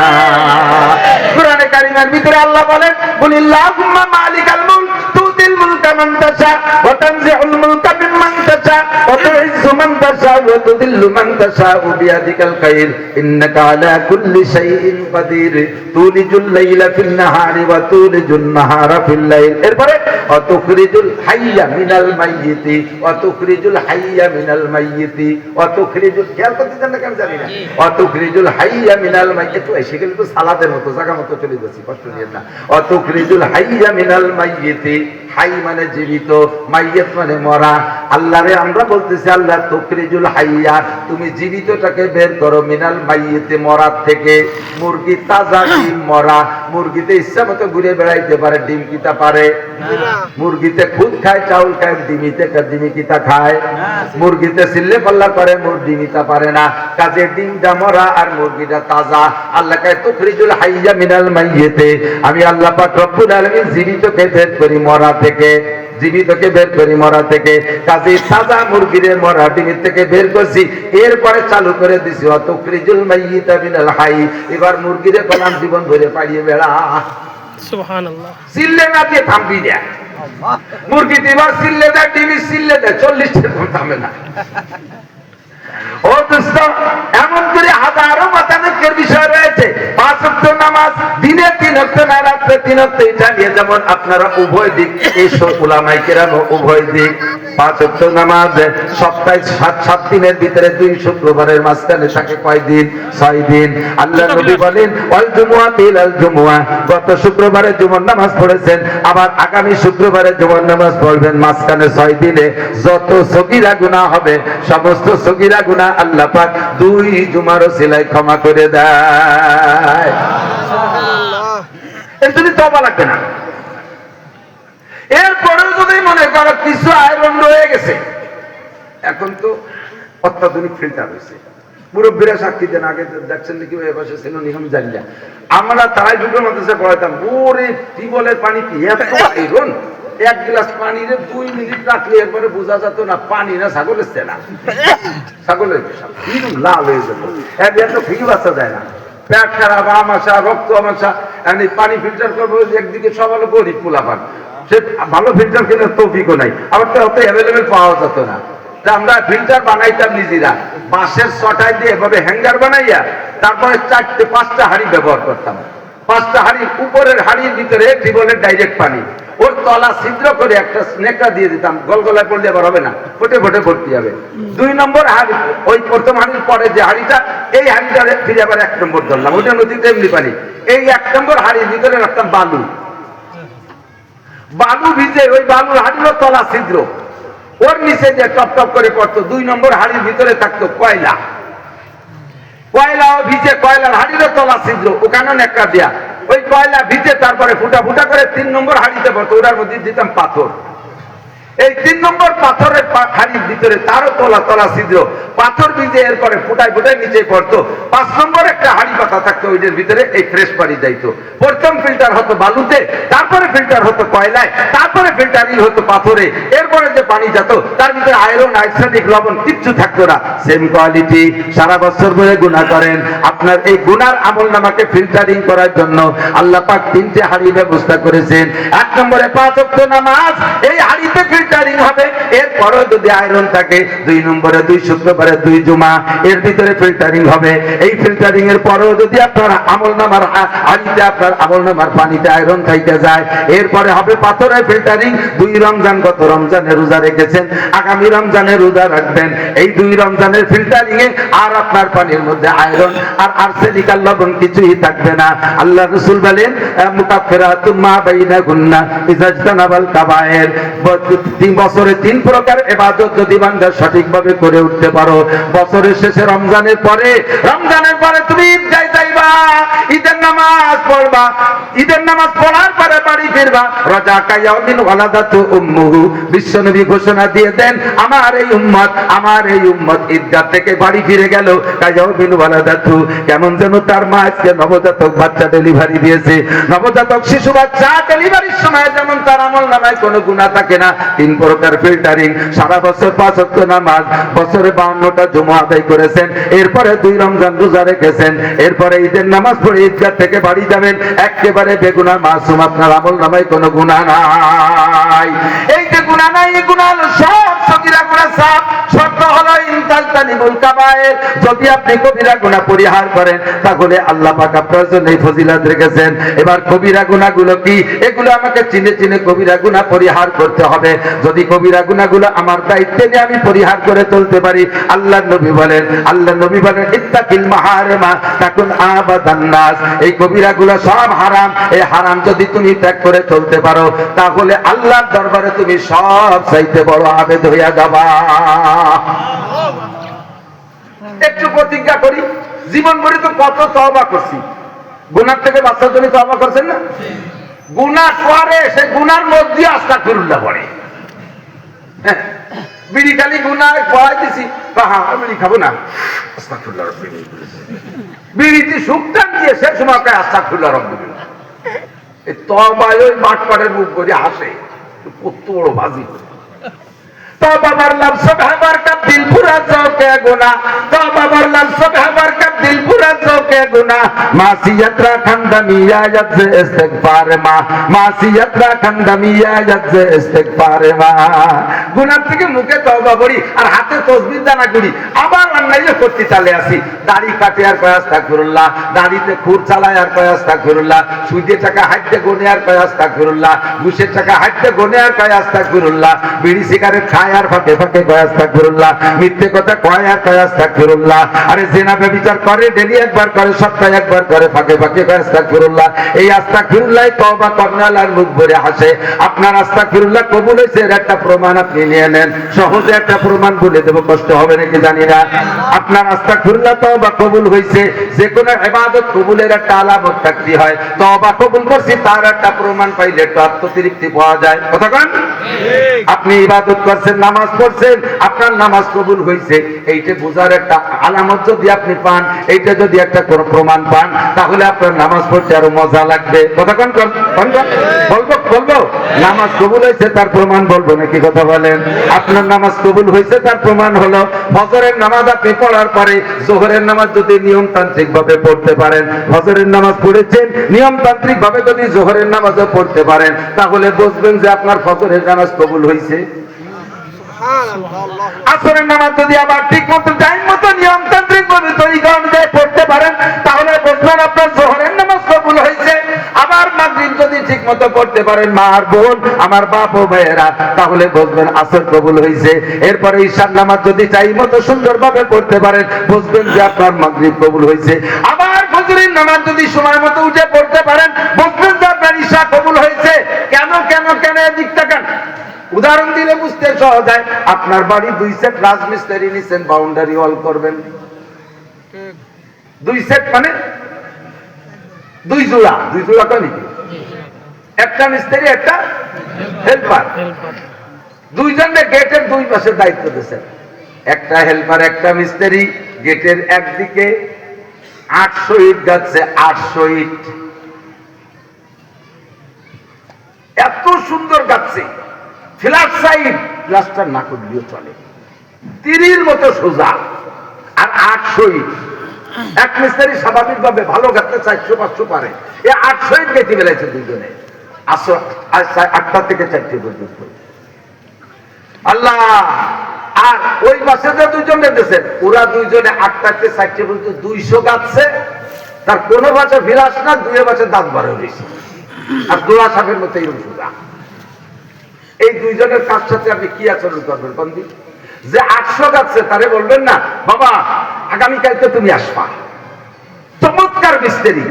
কোরআনে কারীমের ভিতরে আল্লাহ বলেন কুলিল্লাহুম্মা মালিকাল মুলক তুতিল মুলকা মান তাশা ওয়া তানজিউল মুলকা মিম্মান তাশা ওয়া তুইজ্জু মান তাশা ওয়া তুযিল্লু মান তাশা বিয়াদিকাল খায়র ইন্নাকা আলা কুল্লি শাইইন কাদির তুলিজুল লাইলা ফিন নাহারি ওয়া তুলিজুন নাহারা ফিল লাইল এরপরে অতুখরিজুল হাইয়া মিনাল মাইয়িতি অতুখরিজুল হাইয়া মিনাল মাইয়িতি অতুখরিজুল খেয়াল করতে জানেন না কেন জানি না অতুখরিজুল হাইয়া মিনাল মাইয়িতি এসে গেলে তো সালাতের মতো জায়গা মতো চলে যাচ্ছি কষ্ট নিয়ে না অতুখরিজুল হাইয়া মিনাল মাইয়িতি হাই মানে জীবিত মাইয়িত মানে মরা আল্লাহরে আমরা বলতেছি আল্লাহ তুখরিজুল হাইয়া তুমি জীবিতটাকে বের করো মিনাল মাইয়িতি মরা থেকে মুরগি তাজা ডিম মরা মুরগিতে ইচ্ছা মতো ঘুরে বেড়াইতে পারে ডিম কিতা পারে মুরগিতে খুদ খায় চাউল খায় ডিমি কিতা খায় মুরগিতে সিল্লে পাল্লা করে ডিমিতা পারে না কাজে ডিমটা মরা আর মুরগিটা তাজা আল্লাহ কয় তুখরিজুল হাইয়া মিনাল মাইয়িতি আমি আল্লাহ পাক রব্বুল আলামিন জীবিতকে বের করি মরা থেকে জীবিতকে বের করি মরা থেকে, কাজে তাজা মুরগিরে মরা ডিমের থেকে বের করছি, এরপরে চালু করে দিছি অতুখরিজুল মাইয়িতা মিনাল হাই। এবার মুরগিরে কলাম জীবন ভরে পাড়িয়ে বেড়া। সুবহানাল্লাহ। সিল্লে না দিয়ে থামবি না, মুরগি এবার সিল্লে দেয়, ডিমি সিল্লে দেয়, 40 থামে না। ও দোস্ত, এমন করে হাজারো মতানৈক্যের বিষয় রয়েছে। 5 ওয়াক্ত নামাজ দিনে 3 ওয়াক্ত না রাত্রে 3 ওয়াক্ত, এটা নিয়ে যেমন আপনারা উভয় দিক, এই উলামায়ে কেরাম উভয় দিক। 5 ওয়াক্ত নামাজ সপ্তাহে 7 দিনের ভিতরে 2 শুক্রবারের মাঝখানে থাকে কয় দিন? 6 দিন। আল্লাহ নবী বলেন ওয়াল জুমুআতু ইলাল জুমুআহ, গত শুক্রবারে জুমার নামাজ পড়েছেন, আবার আগামী শুক্রবারে জুমার নামাজ পড়বেন, মাঝখানে 6 দিনে যত সগীরা গুনাহ হবে সমস্ত সগীরা গুনাহ আল্লাহ পাক 2 জুমার ওসিলায় ক্ষমা করে দেয়। এর জন্য তওবা লাগবে না। এরপরেও যদি মনে করো কিছু আয়রন রয়ে গেছে, এখন তো অত্যাধুনিক ফিল্টার হয়েছে, মুরব্বীরা সাক্ষী দেন, আগে দেখছেন নাকি ওই পাশে ছিল নিয়ম জানি না, আমরা তারাই দুটোর মধ্যে পড়াইতাম, ওরে টিউবওয়েলের পানি কি এত আয়রন, 1 গ্লাস পানিরে 2 মিনিট রাখলে এরপরে বোঝা যেত না পানি না ছাগলের চেনা, ছাগলের পেশাব এরকম লাল হয়ে যেত, এত ফি বাঁচা যায় না, পেট খারাপ, আমাশা, রক্ত আমাশা। পানি ফিল্টার করবো, একদিকে সব হলো গরিব পোলাপান, সে ভালো ফিল্টার কেনার তৌফিকও নাই, আবার তো অত অ্যাভেলেবেল পাওয়া যেত না। আমরা ফিল্টার বানাইতাম নিজেরা, বাঁশের চটাই দিয়ে এভাবে হ্যাঙ্গার বানাইয়া তারপরে 4-5টা হাঁড়ি ব্যবহার করতাম। 5টা হাঁড়ির উপরের হাঁড়ির ভিতরে টিউবওয়েলের ডাইরেক্ট পানি, ওর তলা ছিদ্র করে একটা স্নেকটা দিয়ে দিতাম, গলগলায় পড়লে আবার হবে না, ফোটে ফোটে ভর্তি হবে। 2 নম্বর হাঁড়ি, ওই প্রথম হাঁড়ির পরে যে হাঁড়িটা, এই হাঁড়িটা ফিরে আবার 1 নম্বর ধরলাম, ওইটা নদীতে এমনি পানি। এই 1 নম্বর হাঁড়ির ভিতরে রাখতাম বালু, বালু ভিজে ওই বালুর হাঁড়িরও তলা ছিদ্র, ওর নিচে যে টপ টপ করে পড়তো। 2 নম্বর হাঁড়ির ভিতরে থাকতো কয়লা, কয়লাও ভিজে, কয়লার হাঁড়িরও তলা ছিদ্র, ওখানেও নেকড়া দেয়া, ওই কয়লা ভিজে তারপরে ফুটা ফুটা করে 3 নম্বর হাঁড়িতে পড়তো, ওটার মধ্যে দিতাম পাথর। এই 3 নম্বর পাথরের হাঁড়ির ভিতরে তারও তলা তলা ছিদ্র, পাথর ভিজে এরপরে ফুটায় ফুটায় নিচে পড়তো। 5 নম্বর একটা হাঁড়ি পাতা থাকতো, ওইটার ভিতরে এই ফ্রেশ পানি যাইতো। প্রথম ফিল্টার হতো বালুতে, তারপরে ফিল্টার হতো কয়লায়, তারপরে ফিল্টারিং হতো পাথরে, এরপরে যে পানি যেত তার ভিতরে আয়রন, আর্সেনিক, লবণ কিচ্ছু থাকতো না। সেম কোয়ালিটি, সারা বছর ধরে গুনাহ করেন, আপনার এই গুনার আমলনামাকে ফিল্টারিং করার জন্য আল্লাহ পাক 3টে হাঁড়ি ব্যবস্থা করেছেন। 1 নম্বরে 5 ওয়াক্ত নামাজ, এই হাঁড়িতে ফিল্টারিং হবে, এরপরেও যদি আয়রন থাকে 2 নম্বরে 2 শুক্রবারে 2 জুমা, এর ভিতরে ফিল্টারিং হবে। এই ফিল্টারিং এর পরেও যদি আপনার আমলনামার হাঁড়িতে, আপনার আমলনামার পানিতে আয়রন থাইতে যায়, এরপরে হবে পাথরের ফিল্টারিং। 2 রমজান, গত রমজানে রোজা রেখেছেন, আগামী রমজানে রোজা রাখবেন, এই 2 রমজানের ফিল্টারিং এ আর আপনার পানির মধ্যে আয়রন আর আর্সেনিক আর লবণ কিছুই থাকবে না। আল্লাহ রাসূল বলেন মুকাফফিরাতুম মা বাইনাহুন্না ইজাজতানাবাল কাবায়ের, 3 বছরে 3 প্রকার ইবাদত যদি বান্দা সঠিকভাবে করে উঠতে পারো, বছরের শেষে রমজানের পরে তুমি ঈদ যাইবা, ঈদের নামাজ পড়বা, ঈদের নামাজ পড়ার পরে বাড়ি ফিরবা, রাজা কায়াউমিন ওয়ালাদাতু উম্মুহু, বিশ্বনবী ঘোষণা দিয়ে দেন আমার এই উম্মত ঈদগাহ থেকে বাড়ি ফিরে গেল কায়াউমিন ওয়ালাদাতু, কেমন যেন তার মা আজকে নবজাতক বাচ্চা ডেলিভারি দিয়েছে। নবজাতক শিশু বাচ্চা ডেলিভারির সময় যেমন তার আমলনামায় কোনো গুনাহ থাকে না। 3 প্রকার ফিল্টারিং, সারা বছর 5 ওয়াক্ত নামাজ, বছরে 52টা জুমা আদায় করেছেন, এরপরে 2 রমজান রোজা রেখেছেন, এরপরে ঈদের নামাজ পড়ে ঈদগাহ থেকে বাড়ি যাবেন, একেবারে বেগুনাহ মাসুম, আপনার আমলনামায় কোনো গুনাহ নাই। এই যে গুনাহ নাই, এই গুনাহ হলো সব সগীরা গুনাহ, সব শর্ত হলো ইনতাজতানিবুল কাবায়ের, যদি আপনি কবিরা গুনাহ পরিহার করেন তাহলে আল্লাহ পাক আপনার জন্য এই ফজিলত রেখেছেন। এবার কবিরা গুনাহগুলো কি, এগুলো আমাকে চিনে চিনে কবিরা গুনাহ পরিহার করতে হবে। যদি কবিরা গুনাহগুলো আমার দায়িত্বে নিয়ে আমি পরিহার করে চলতে পারি, আল্লাহর নবী বলেন ইত্তাকিল মাহারিমা তাকুন আবাদান নাস, এই কবিরাগুলো সব হারাম, এই হারাম যদি তুমি ত্যাগ করে চলতে পারো তাহলে আল্লাহর দরবারে তুমি সব চাইতে বড় আবেদ হইয়া যাবা। একটু প্রতিজ্ঞা করি, জীবন ভরে তো কত তওবা করছি, গুনাহ থেকে বাঁচার জন্য তওবা করছেন না? গুনাহ করে সে গুনার মধ্যে আস্তাগফিরুল্লাহ পড়ে, বিড়ি খালি গুনাহ পড়াই দিছি, বিড়ি খাবো না, আস্তাগফিরুল্লাহ রাব্বি, বিড়িতে সুক্তান দিয়ে সে সময় আস্তাগফিরুল্লাহ রাব্বি। এই তওবায় ওই বাটপাড়ের মুখ করে হাসে, কত বড় বাজি तौबा मरलब सुबह बरकत दिल पूरा ज़ौक़े गुना तौबा मरलब सुबह बरकत दिल पूरा ज़ौक़े गुना मासियत रखन दमिया यद से इस्तिग़फ़ार मा मासियत रखन दमिया यद से इस्तिग़फ़ार मा गुनाह থেকে মুখে তওবা করি আর হাতে তাসবিহ দানা করি আবার অন্যায় করতে চলে আসি দাড়ি কাটে আর কয় আস্তাগফিরুল্লাহ দাড়িতে খুর চালায় আর কয় আস্তাগফিরুল্লাহ সুদে টাকা হাইতে গনে আর কয় আস্তাগফিরুল্লাহ ঘুষের টাকা হাইতে গনে আর কয় আস্তাগফিরুল্লাহ বিড়ি সিগারেট খায় আর ফাঁকে ফাঁকে কয় আস্তাগফিরুল্লাহ মিথ্যে কথা কয় আর কয় আস্তাগফিরুল্লাহ আরে জিনা ব্যভিচার করে ডেলি একবার করে সপ্তাহে একবার করে ফাঁকে ফাঁকে কয় আস্তাগফিরুল্লাহ এই আস্তাগফিরুল্লাহ তওবা করনালার মুখ ভরে হাসে আপনার আস্তাগফিরুল্লাহ কবুল হয়েছে এর একটা প্রমাণ আপনি নিয়ে নেন সহজে একটা প্রমাণ বলে দেব কষ্ট হবে নাকি জানি না আপনার আস্তাগফিরুল্লাহ তওবা কবুল হয়েছে যে কোনো ইবাদত কবুলের একটা আলামত থাকতে হয় তওবা কবুল করছি তার একটা প্রমাণ পাইলে একটু আত্মতৃপ্তি পাওয়া যায় কথা কোন আপনি ইবাদত করছেন নামাজ পড়ছেন আপনার নামাজ কবুল হয়েছে এইটা বোঝার একটা আলামত যদি আপনি পান এইটা যদি একটা কোনো প্রমাণ পান তাহলে আপনার নামাজ পড়তে আরো মজা লাগবে কথা কোন বলবো নামাজ কবুল হয়েছে তার প্রমাণ বলবো নাকি কথা বলেন আপনার নামাজ কবুল হয়েছে তার প্রমাণ হলো ফজরের নামাজ আপনি পড়ার পরে জোহরের নামাজ যদি নিয়মতান্ত্রিক ভাবে পড়তে পারেন ফজরের নামাজ পড়েছেন নিয়মতান্ত্রিক ভাবে যদি জোহরের নামাজও পড়তে পারেন তাহলে বুঝবেন যে আপনার ফজরের নামাজ কবুল হয়েছে আসরের নামাজ যদি আবার ঠিক মতো টাইম মতো নিয়মতান্ত্রিক ভাবে তরিকা অনুযায়ী পড়তে পারেন তাহলে বুঝবেন আপনার জোহরের নামাজ কবুল হয়েছে আবার মাগরিব যদি ঠিক মতো পড়তে পারেন মা আর বোন আমার বাপ ও ভাইয়েরা তাহলে বুঝবেন আসর কবুল হয়েছে এরপরে ঈশার নামাজ যদি চাই মতো সুন্দরভাবে পড়তে পারেন বুঝবেন যে আপনার মাগরিব কবুল হয়েছে আবার ফজরের নামাজ যদি সময় মতো উঠে পড়তে পারেন বুঝবেন যে আপনার ঈশা কবুল হয়েছে কেন এদিক তাকান উদাহরণ দিলে বুঝতে সহজ হয় আপনার বাড়ি 2 সেট রাজমিস্ত্রি নিছেন বাউন্ডারি ওয়াল করবেন 2 সেট মানে 2 জোড়া কেন একটা মিস্ত্রি একটা হেল্পার দুইজনে গেটের দুই পাশে দায়িত্ব দিয়েছেন একটা হেল্পার একটা মিস্ত্রি গেটের একদিকে 800 ইট গাচ্ছে 800 ইট এত সুন্দর গাচ্ছে ফ্ল্যাট সাইড প্লাস্টার না করলেও চলে তীরের মতো সোজা আর 800 ইট এক মিস্ত্রি স্বাভাবিক ভাবে ভালো গাছতে 400-500 পারে এই 800 ইট গেটে বেলাইছে দুইজনে 8টা থেকে 4টে পর্যন্ত আল্লাহ আর ওই মাসে যে দুইজনে দিয়েছেন ওরা দুইজনে 8টা থেকে 4টে পর্যন্ত 200 গাছছে তার কোনো বাচ্চা বিলাস না দুই বাচ্চা দাঁত বার হয়েছে আর দোয়া সাপের মতো এরকম সোজা এই দুইজনের কাজ সাথে আপনি কি আচরণ করবেন বন্ধু যে 800 গাছছে তারে বলবেন না বাবা আগামীকালকে তুমি আসবা চমৎকার মিস্ত্রি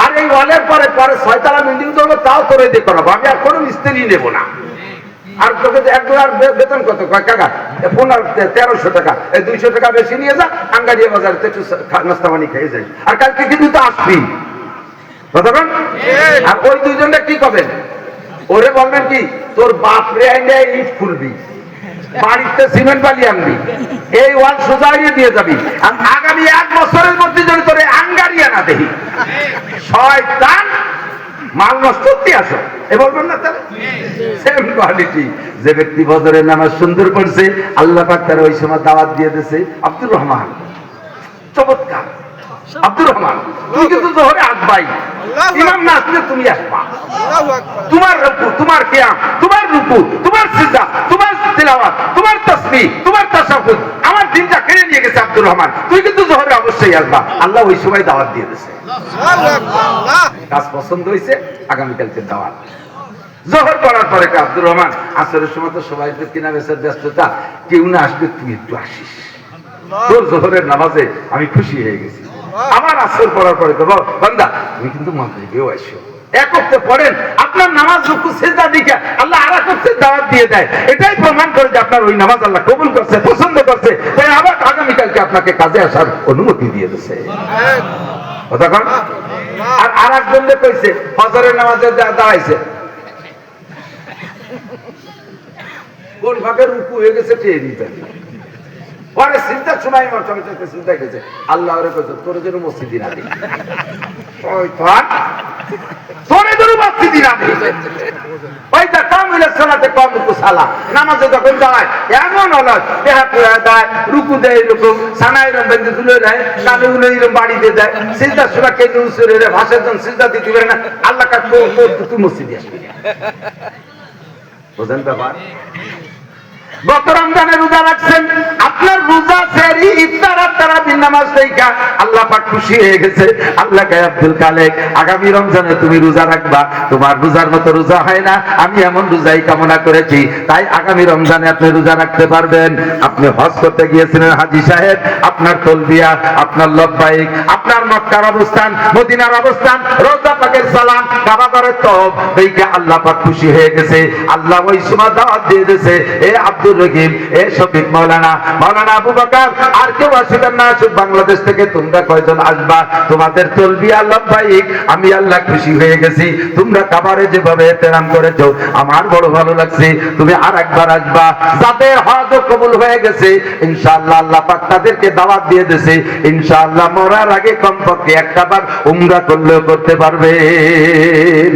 আর এই ওয়ালের পরে 6তলা বিল্ডিং করবো তাও তোরে দিয়ে করাবো আমি আর কোনো মিস্ত্রি নেবো না আর তোকে $1 বেতন কত কাকা 1300 টাকা এই 200 টাকা বেশি নিয়ে যা আঙ্গারিয়া বাজারে একটু নাস্তা পানি খেয়ে যাই আর কালকে কিন্তু তো আসবি কতক্ষণ আর ওই দুইজনটা কি করবেন ওরে বলবেন কি তোর বাপ রে আইনে ইট খুলবি বাড়িতে সিমেন্ট বালি আনবি এই ওয়াল সোজাইয়ে দিয়ে যাবি আর আগামী 1 বছরের মধ্যে যদি তোরে আঙ্গারিয়া না দেখি শয়তান মাল নষ্ট করতে আসো এ বলবেন না তার সেম কোয়ালিটি যে ব্যক্তি ফজরের নামাজ সুন্দর পড়ছে আল্লাহ পাক তার ওই সময় দাওয়াত দিয়ে দিয়েছে আব্দুর রহমান চমৎকার আব্দুর রহমান তুমি কিন্তু জোহরে আসবাই ইমাম না আসলে তুমি আসবা তোমার রুকু তোমার কিয়াম তোমার রুকু তোমার সিজদা তোমার তিলাওয়াত তোমার তাসবিহ তোমার তাশাহুদ আমার দিনটা কেড়ে নিয়ে গেছে আব্দুর রহমান তুই কিন্তু জোহরে অবশ্যই আসবা আল্লাহ ওই সময় দাওয়াত দিয়ে দিয়েছে কাজ পছন্দ হয়েছে আগামীকালকে দাওয়াত জোহর করার পরে আব্দুর রহমান আসরের সময় তো সবাই তো কিনা বেচার ব্যস্ততা কেউ না আসলে তুই একটু আসিস তোর জোহরের নামাজে আমি খুশি হয়ে গেছি আমার আসর পড়ার পরে তো বান্দা তুমি কিন্তু মাগরিবেও আসো এক ওয়াক্তে পড়েন আপনার নামাজ রুকু সিজদা দিকে আল্লাহ আরেক ওয়াক্তে দাওয়াত দিয়ে দেয় এটাই প্রমাণ করে যে আপনার ওই নামাজ আল্লাহ কবুল করছে পছন্দ করছে তাই আবার আগামীকালকে আপনাকে কাজে আসার অনুমতি দিয়ে দিয়েছে কথা আর আরেকজন কইছে ফজরের নামাজে দাঁড়াইছে কোন ভাগে রুকু হয়ে গেছে টের নিতে পরে চিন্তার সময় আমার সঙ্গে চিন্তা গেছে আল্লাহ কইছে তোর জন্য মসজিদে না দিই শয়তান ধরে ধরে বাঁচছি দিন আমি ওইটা কম হইলে সালাতে কম সালা নামাজে যখন দাঁড়ায় এমন হলো দেহা পুরা দেয় রুকু দেয় এরকম সানা এরম বেঁধে তুলে দেয় কানে উলে এরম বাড়িতে দেয় সিজদা সুরা কেটে উসরে রে ভাষার জন সিজদা দিতে পারে না আল্লাহ কাছে তুই মসজিদে আসবি বুঝেন ব্যাপার গত রমজানে রোজা রাখছেন আপনার রোজা সেরি ইফতার আর তারাবির নামাজ দেখা আল্লাহ পাক খুশি হয়ে গেছে আল্লাহ কে আব্দুল খালেক আগামী রমজানে তুমি রোজা রাখবা তোমার রোজার মতো রোজা হয় না আমি এমন রোজাই কামনা করেছি তাই আগামী রমজানে আপনি রোজা রাখতে পারবেন আপনি হজ করতে গিয়েছিলেন হাজী সাহেব আপনার তালবিয়া আপনার লব্বাইক আপনার মক্কার অবস্থান মদিনার অবস্থান রওজা পাকের সালাম কাবা ঘরের তওয়াফ দেখে আল্লাহ পাক খুশি হয়ে গেছে আল্লাহ ওই সময় দাওয়াত দিয়ে দিয়েছে এ আব্দুল রহিম এ শফিক মাওলানা আবু বকর আর কেউ আসবেন না শুধু বাংলাদেশ থেকে তোমরা কয়জন আসবা তোমাদের তালবিয়া লব্বাইক আমি আল্লাহ খুশি হয়ে গেছি তোমরা কাবারে যেভাবে ইহতিরাম করেছো আমার বড় ভালো লাগছে তুমি আরেকবার আসবা যাদের হজ কবুল হয়ে গেছে ইনশাআল্লাহ আল্লাহ পাক তাদেরকে দাওয়াত দিয়ে দিয়েছে ইনশাআল্লাহ মরার আগে কমপক্ষে একটা বার উমরা করলেও করতে পারবেন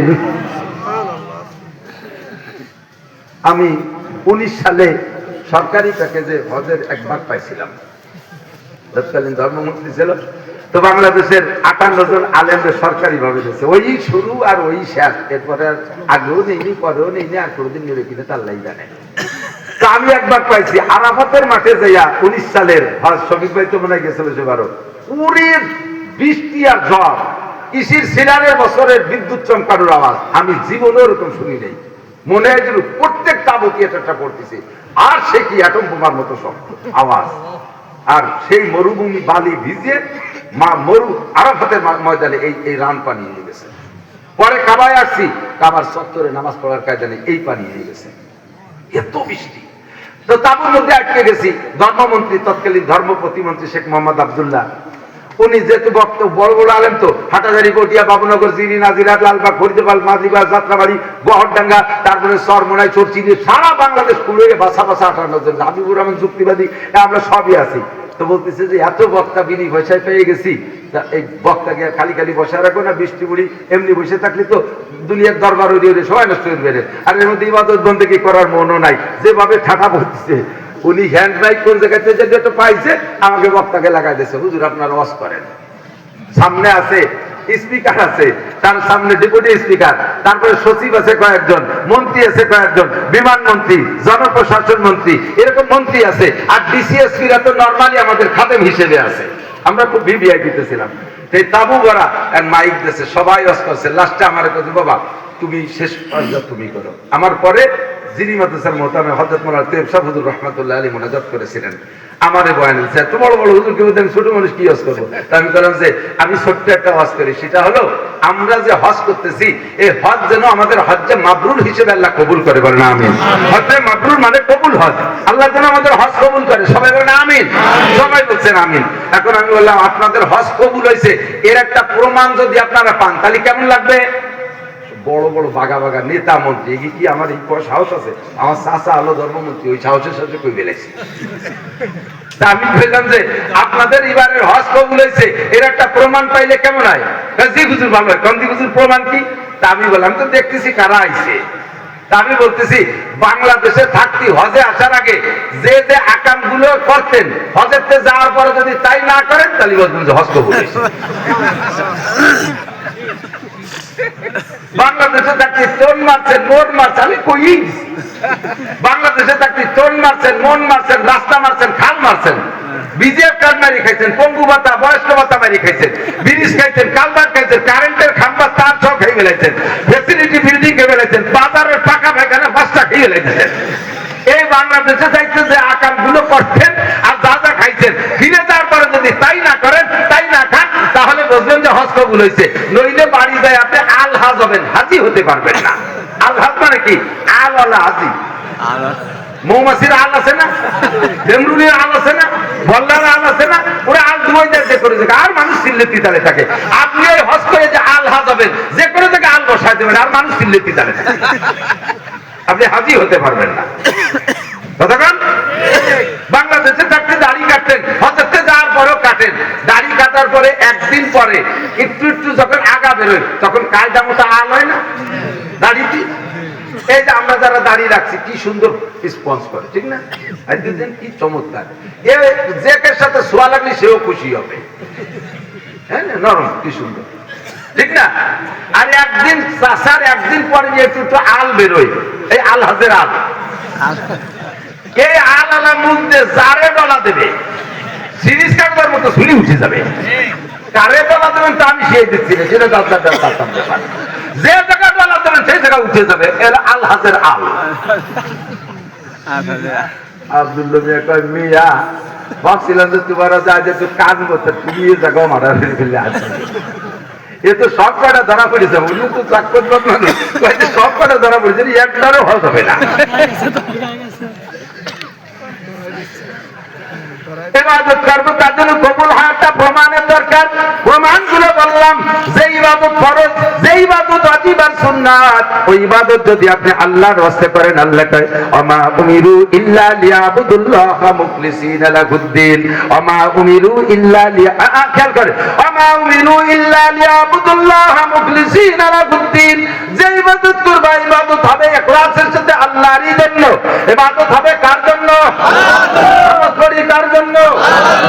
আমি 19 সালে সরকারি প্যাকেজে হজের একবার পাইছিলাম তৎকালীন ধর্মমন্ত্রী ছিল তো বাংলাদেশের 58 জন আলেমদের সরকারি ভাবে দিয়েছে ওই শুরু আর ওই শেষ এরপরে আগেও নেইনি পরেও নেইনি আর কোনোদিন নেবে কিনা তার লাই জানে তো আমি একবার পাইছি আরাফাতের মাঠে যাইয়া 19 সালের হজ শফিক ভাই তো মনে হয় গেছিল সেবারও পুরী বৃষ্টি আর ঝড় কৃষির সিনারের বছরের বিদ্যুৎ চমকানোর আওয়াজ আমি জীবনে ওরকম শুনি নাই মনে হয় যে প্রত্যেক তাবুকি একটা পড়তেছে আর সে কি অ্যাটম বোমার মতো সব আওয়াজ আর সেই মরুভূমি বালি ভিজে মরু আরাফাতের ময়দানে এই রান পানি নিয়ে গেছে পরে কাবায় আসছি কাবার চত্বরে নামাজ পড়ার কায়দা নেই এই পানি নিয়ে গেছে এত বৃষ্টি তো তাবুর মধ্যে আটকে গেছি ধর্মমন্ত্রী তৎকালীন ধর্ম প্রতিমন্ত্রী শেখ মোহাম্মদ আব্দুল্লাহ উনি যেহেতু বক্তব্য বড় বড় আলেম তো হাটাজারি পটিয়া বাবুনগর জিরি নাজিরাট লালবাগ ফরিদাবাদ মাঝিবাগ যাত্রাবাড়ি গহরডাঙ্গা তারপরে সরমোনাই চরচিনি সারা বাংলাদেশ খুলে বাসা 58 জন হাবিবুর রহমান যুক্তিবাদী আমরা সবই আছি তো বলতেছে যে এত বক্তা বিনি পয়সায় পেয়ে গেছি এই বক্তাকে খালি খালি বসায় রাখবো না বৃষ্টি বুড়ি এমনি বসে থাকলে তো দুনিয়ার দরবার ওই সবাই নষ্ট হয়ে বেড়ে আর এর মধ্যে ইবাদত বন্দেগী করার মনও নাই যেভাবে ঠাটা বলতেছে উনি হ্যান্ড বাইক কোন জায়গাতে যে একটা পাইছে আমাকে বক্তাকে লাগাই দিয়েছে হুজুর আপনারা ওয়াজ করেন সামনে আছে স্পিকার আছে তার সামনে ডেপুটি স্পিকার তারপরে সচিব আছে কয়েকজন মন্ত্রী আছে কয়েকজন বিমান মন্ত্রী জনপ্রশাসন মন্ত্রী এরকম মন্ত্রী আছে আর ডিসিএসপিরা তো নরমালি আমাদের খাদেম হিসেবে আছে আমরা খুব ভিভিআইপিতে ছিলাম সেই তাবু ভরা আর মাইক দিয়েছে সবাই ওয়াজ করছে লাস্টে আমার কাছে বাবা তুমি শেষ ওয়াজটা তুমি করো আমার পরে যিনি মাদ্রাসার মোহতামে হযরত মাওলানা তৈয়ব শাহ হুজুর রাহমাতুল্লাহ আলাইহি মুনাজাত করেছিলেন আমারে বয়ান দিয়েছে এত বড় বড় হুজুর কেউ দেন ছোট মানুষ কি ওয়াজ করবো তা আমি বললাম যে আমি ছোট্ট একটা ওয়াজ করি সেটা হলো আমরা যে হজ করতেছি এই হজ যেন আমাদের হজ্জে মাবরুর হিসেবে আল্লাহ কবুল করে বলেন আমিন হজ্জে মাবরুর মানে কবুল হজ আল্লাহ যেন আমাদের হজ কবুল করে সবাই বলেন আমিন সবাই বলছেন আমিন এখন আমি বললাম আপনাদের হজ কবুল হয়েছে এর একটা প্রমাণ যদি আপনারা পান তাহলে কেমন লাগবে বড় বড় বাগা বাগা নেতা মন্ত্রী কি আমার এই সাহস আছে আমার চাচা আলো ধর্মমন্ত্রী ওই সাহসের সাথে কই বেলেছি আমি বললাম যে আপনাদের এবারের হজ কবুল হয়েছে এর একটা প্রমাণ পাইলে কেমন হয় জি হুজুর ভালো হয় কন্দি হুজুর প্রমাণ কি তা আমি বললাম তো দেখতেছি কারা আইছে তা আমি বলতেছি বাংলাদেশে থাকতে হজে আসার আগে যে যে আকাম গুলো করতেন হজেতে যাওয়ার পরে যদি তাই না করেন তাহলে বলতেন যে হজ কবুল হয়েছে বাংলাদেশে থাকতে চোন মারছেন মন মারছেন আমি কই বাংলাদেশে থাকতে চোন মারছেন মন মারছেন রাস্তা মারছেন খাল মারছেন বিজেপি কার্ড মারি খাইছেন পঙ্গু ভাতা বয়স্ক ভাতা মারি খাইছেন ব্রিজ খাইছেন কালভার্ট খাইছেন কারেন্টের খাম্বা তার সব খেয়ে ফেলাইছেন ফ্যাসিলিটি বিল্ডিং খেয়ে ফেলাইছেন বাজারের পাকা পায়খানা বাসটা খেয়ে ফেলাইছেন এই বাংলাদেশে থাকতে যে আকাম গুলো করতেন আর যা যা খাইছেন ফিরে যাওয়ার পরে যদি তাই না করেন তাই না খান তাহলে বুঝবেন যে হজ কবুল হয়েছে নইলে বাড়ি যায় আপনি আল হাজ হবেন হাজি হতে পারবেন না আল হাজ মানে কি আল আলা হাজি মৌমাছির আল আছে না ডেমরুলির আল আছে না বল্লার আল আছে না ওরা আল দুই যে করে যে আর মানুষ সিল্লেতি তালে থাকে আপনি ওই হজ করে যে আল হাজ হবেন যে করে থেকে আল বসায় দেবেন আর মানুষ সিল্লেতি তালে থাকে আপনি হাজি হতে পারবেন না ততক্ষণ বাংলাদেশে থাকতে দাড়ি কাটতেন হজতে যাওয়ার পরেও কাটেন দাড়ি কাটার পরে একদিন পরে একটু একটু যখন আগা জায়গা বেরোয় তখন কায়দা মতো আল হয় না দাড়িতে। এই যে আমরা যারা দাঁড়িয়ে রাখছি কি সুন্দর রেসপন্স করে, ঠিক না? কি চমৎকার, এ যে কে সাথে সোয়া লাগলে সেও খুশি হবে, হ্যাঁ না? নরম, কি সুন্দর, ঠিক না? আর একদিন চাষার একদিন পরে একটু একটু আল বেরোয়, এই আল হাজের আল, এই আল আলা মুখ দিয়ে যারে ডলা দেবে সিরিজ কাটবার মতো শুনি উঠে যাবে। কারে ডলা দেবেন তা আমি সেই দিচ্ছি না, সেটা যে জায়গা ডলা দেবেন সেই জায়গা উঠে যাবে। এর আল হাজের আল। আব্দুল্লাহ মিয়া কয়, মিয়া ভাবছিলাম যে তোমার যে কাজ করতে তুমি এই জায়গাও মারা ফেলে আসবে, এ তো সব কটা ধরা পড়েছে, উনি তো চাকর মানুষ, সব কটা ধরা পড়েছে, একটারও হওয়া যাবে না। ইবাদত করবো তার জন্য কবুল হওয়াটা প্রমাণের দরকার। প্রমাণগুলো বললাম, যে ইবাদত ফরজ, যে ইবাদত ওয়াজিব আর সুন্নাত, ওই ইবাদত যদি আপনি আল্লাহর ওয়াস্তে করেন, আল্লাহ কয় ওমা উমিরু ইল্লা লিয়াবুদুল্লাহা মুখলিসিনা লাহুদ্দিন, ওমা উমিরু ইল্লা খেয়াল করে, ওমা উমিরু ইল্লা লিয়াবুদুল্লাহা মুখলিসিনা লাহুদ্দিন। যে ইবাদত করবা ইবাদত হবে ইখলাসের সাথে আল্লাহরই জন্য। ইবাদত হবে কার জন্য? নামাজ পড়ি কার জন্য?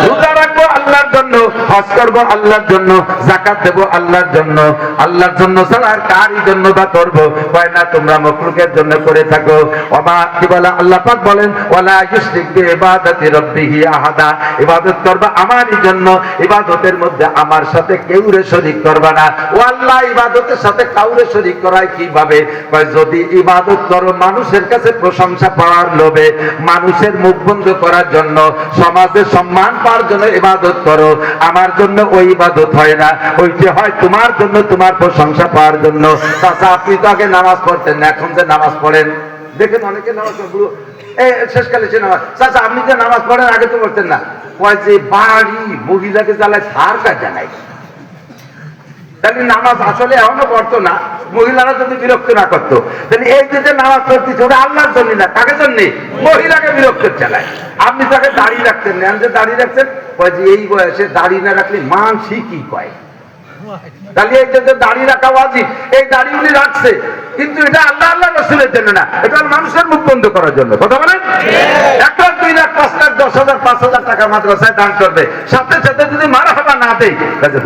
রোজা রাখবো আল্লাহর জন্য, হজ করবো আল্লাহর জন্য, যাকাত দেবো আল্লাহর জন্য। আল্লাহর জন্য ছাড়া আর কারই জন্য বা করবো? কয় না, তোমরা মাখলুকের জন্য করে থাকো। ওমা কি বলে আল্লাহ পাক বলেন, ওয়ালা ইউশরিক বিইবাদাতি রাব্বিহি আহাদা। ইবাদত করবা আমারই জন্য, ইবাদতের মধ্যে আমার সাথে কেউরে শরীক করবা না। ও আল্লাহ ইবাদতের সাথে কাউরে শরীক করায় কিভাবে? কয় যদি ইবাদত করো মানুষের কাছে প্রশংসা পাওয়ার লোভে, মানুষের মুখ বন্ধ করার জন্য, সমাজে সম্মান পাওয়ার জন্য ইবাদত করো, আমার জন্য ওই ইবাদত হয় না, ওইটি হয় তোমার জন্য, তোমার প্রশংসা পাওয়ার জন্য। চাচা আপনি তো আগে নামাজ পড়তেন না, এখন যে নামাজ পড়েন, দেখেন অনেকে নামাজ পড়লো শেষকালে সে নামাজ। চাচা আপনি যে নামাজ পড়েন আগে তো পড়তেন না। কয় যে বাড়ি মহিলাকে জ্বালায় সার কাজ জানাই, তাহলে নামাজ আসলে এখনো পড়তো না। মহিলারা যদি বিরক্ত না করতো, তাহলে এই যে নামাজ পড়তেছে ওটা আল্লাহর জন্য না, কাকে জন্য? মহিলাকে বিরক্ত চালায়। আপনি তাকে দাঁড়িয়ে রাখতেন না, যে দাঁড়িয়ে রাখছেন, কয় যে এই বয়সে দাঁড়িয়ে না রাখলে মানসি কি কয়? তাহলে এই যে দাঁড়িয়ে রাখা ওয়াজিব, এই দাঁড়িয়ে উনি রাখছে, কিন্তু এটা আল্লাহ আল্লাহ রাসূলের জন্য না, এটা মানুষের মুখ বন্ধ করার জন্য। কথা বলেন? 1 লাখ 2 লাখ 5 লাখ 10,000 5,000 টাকা মাদ্রাসায় দান করবে, সাথে সাথে যদি মারহাবা না দেয়,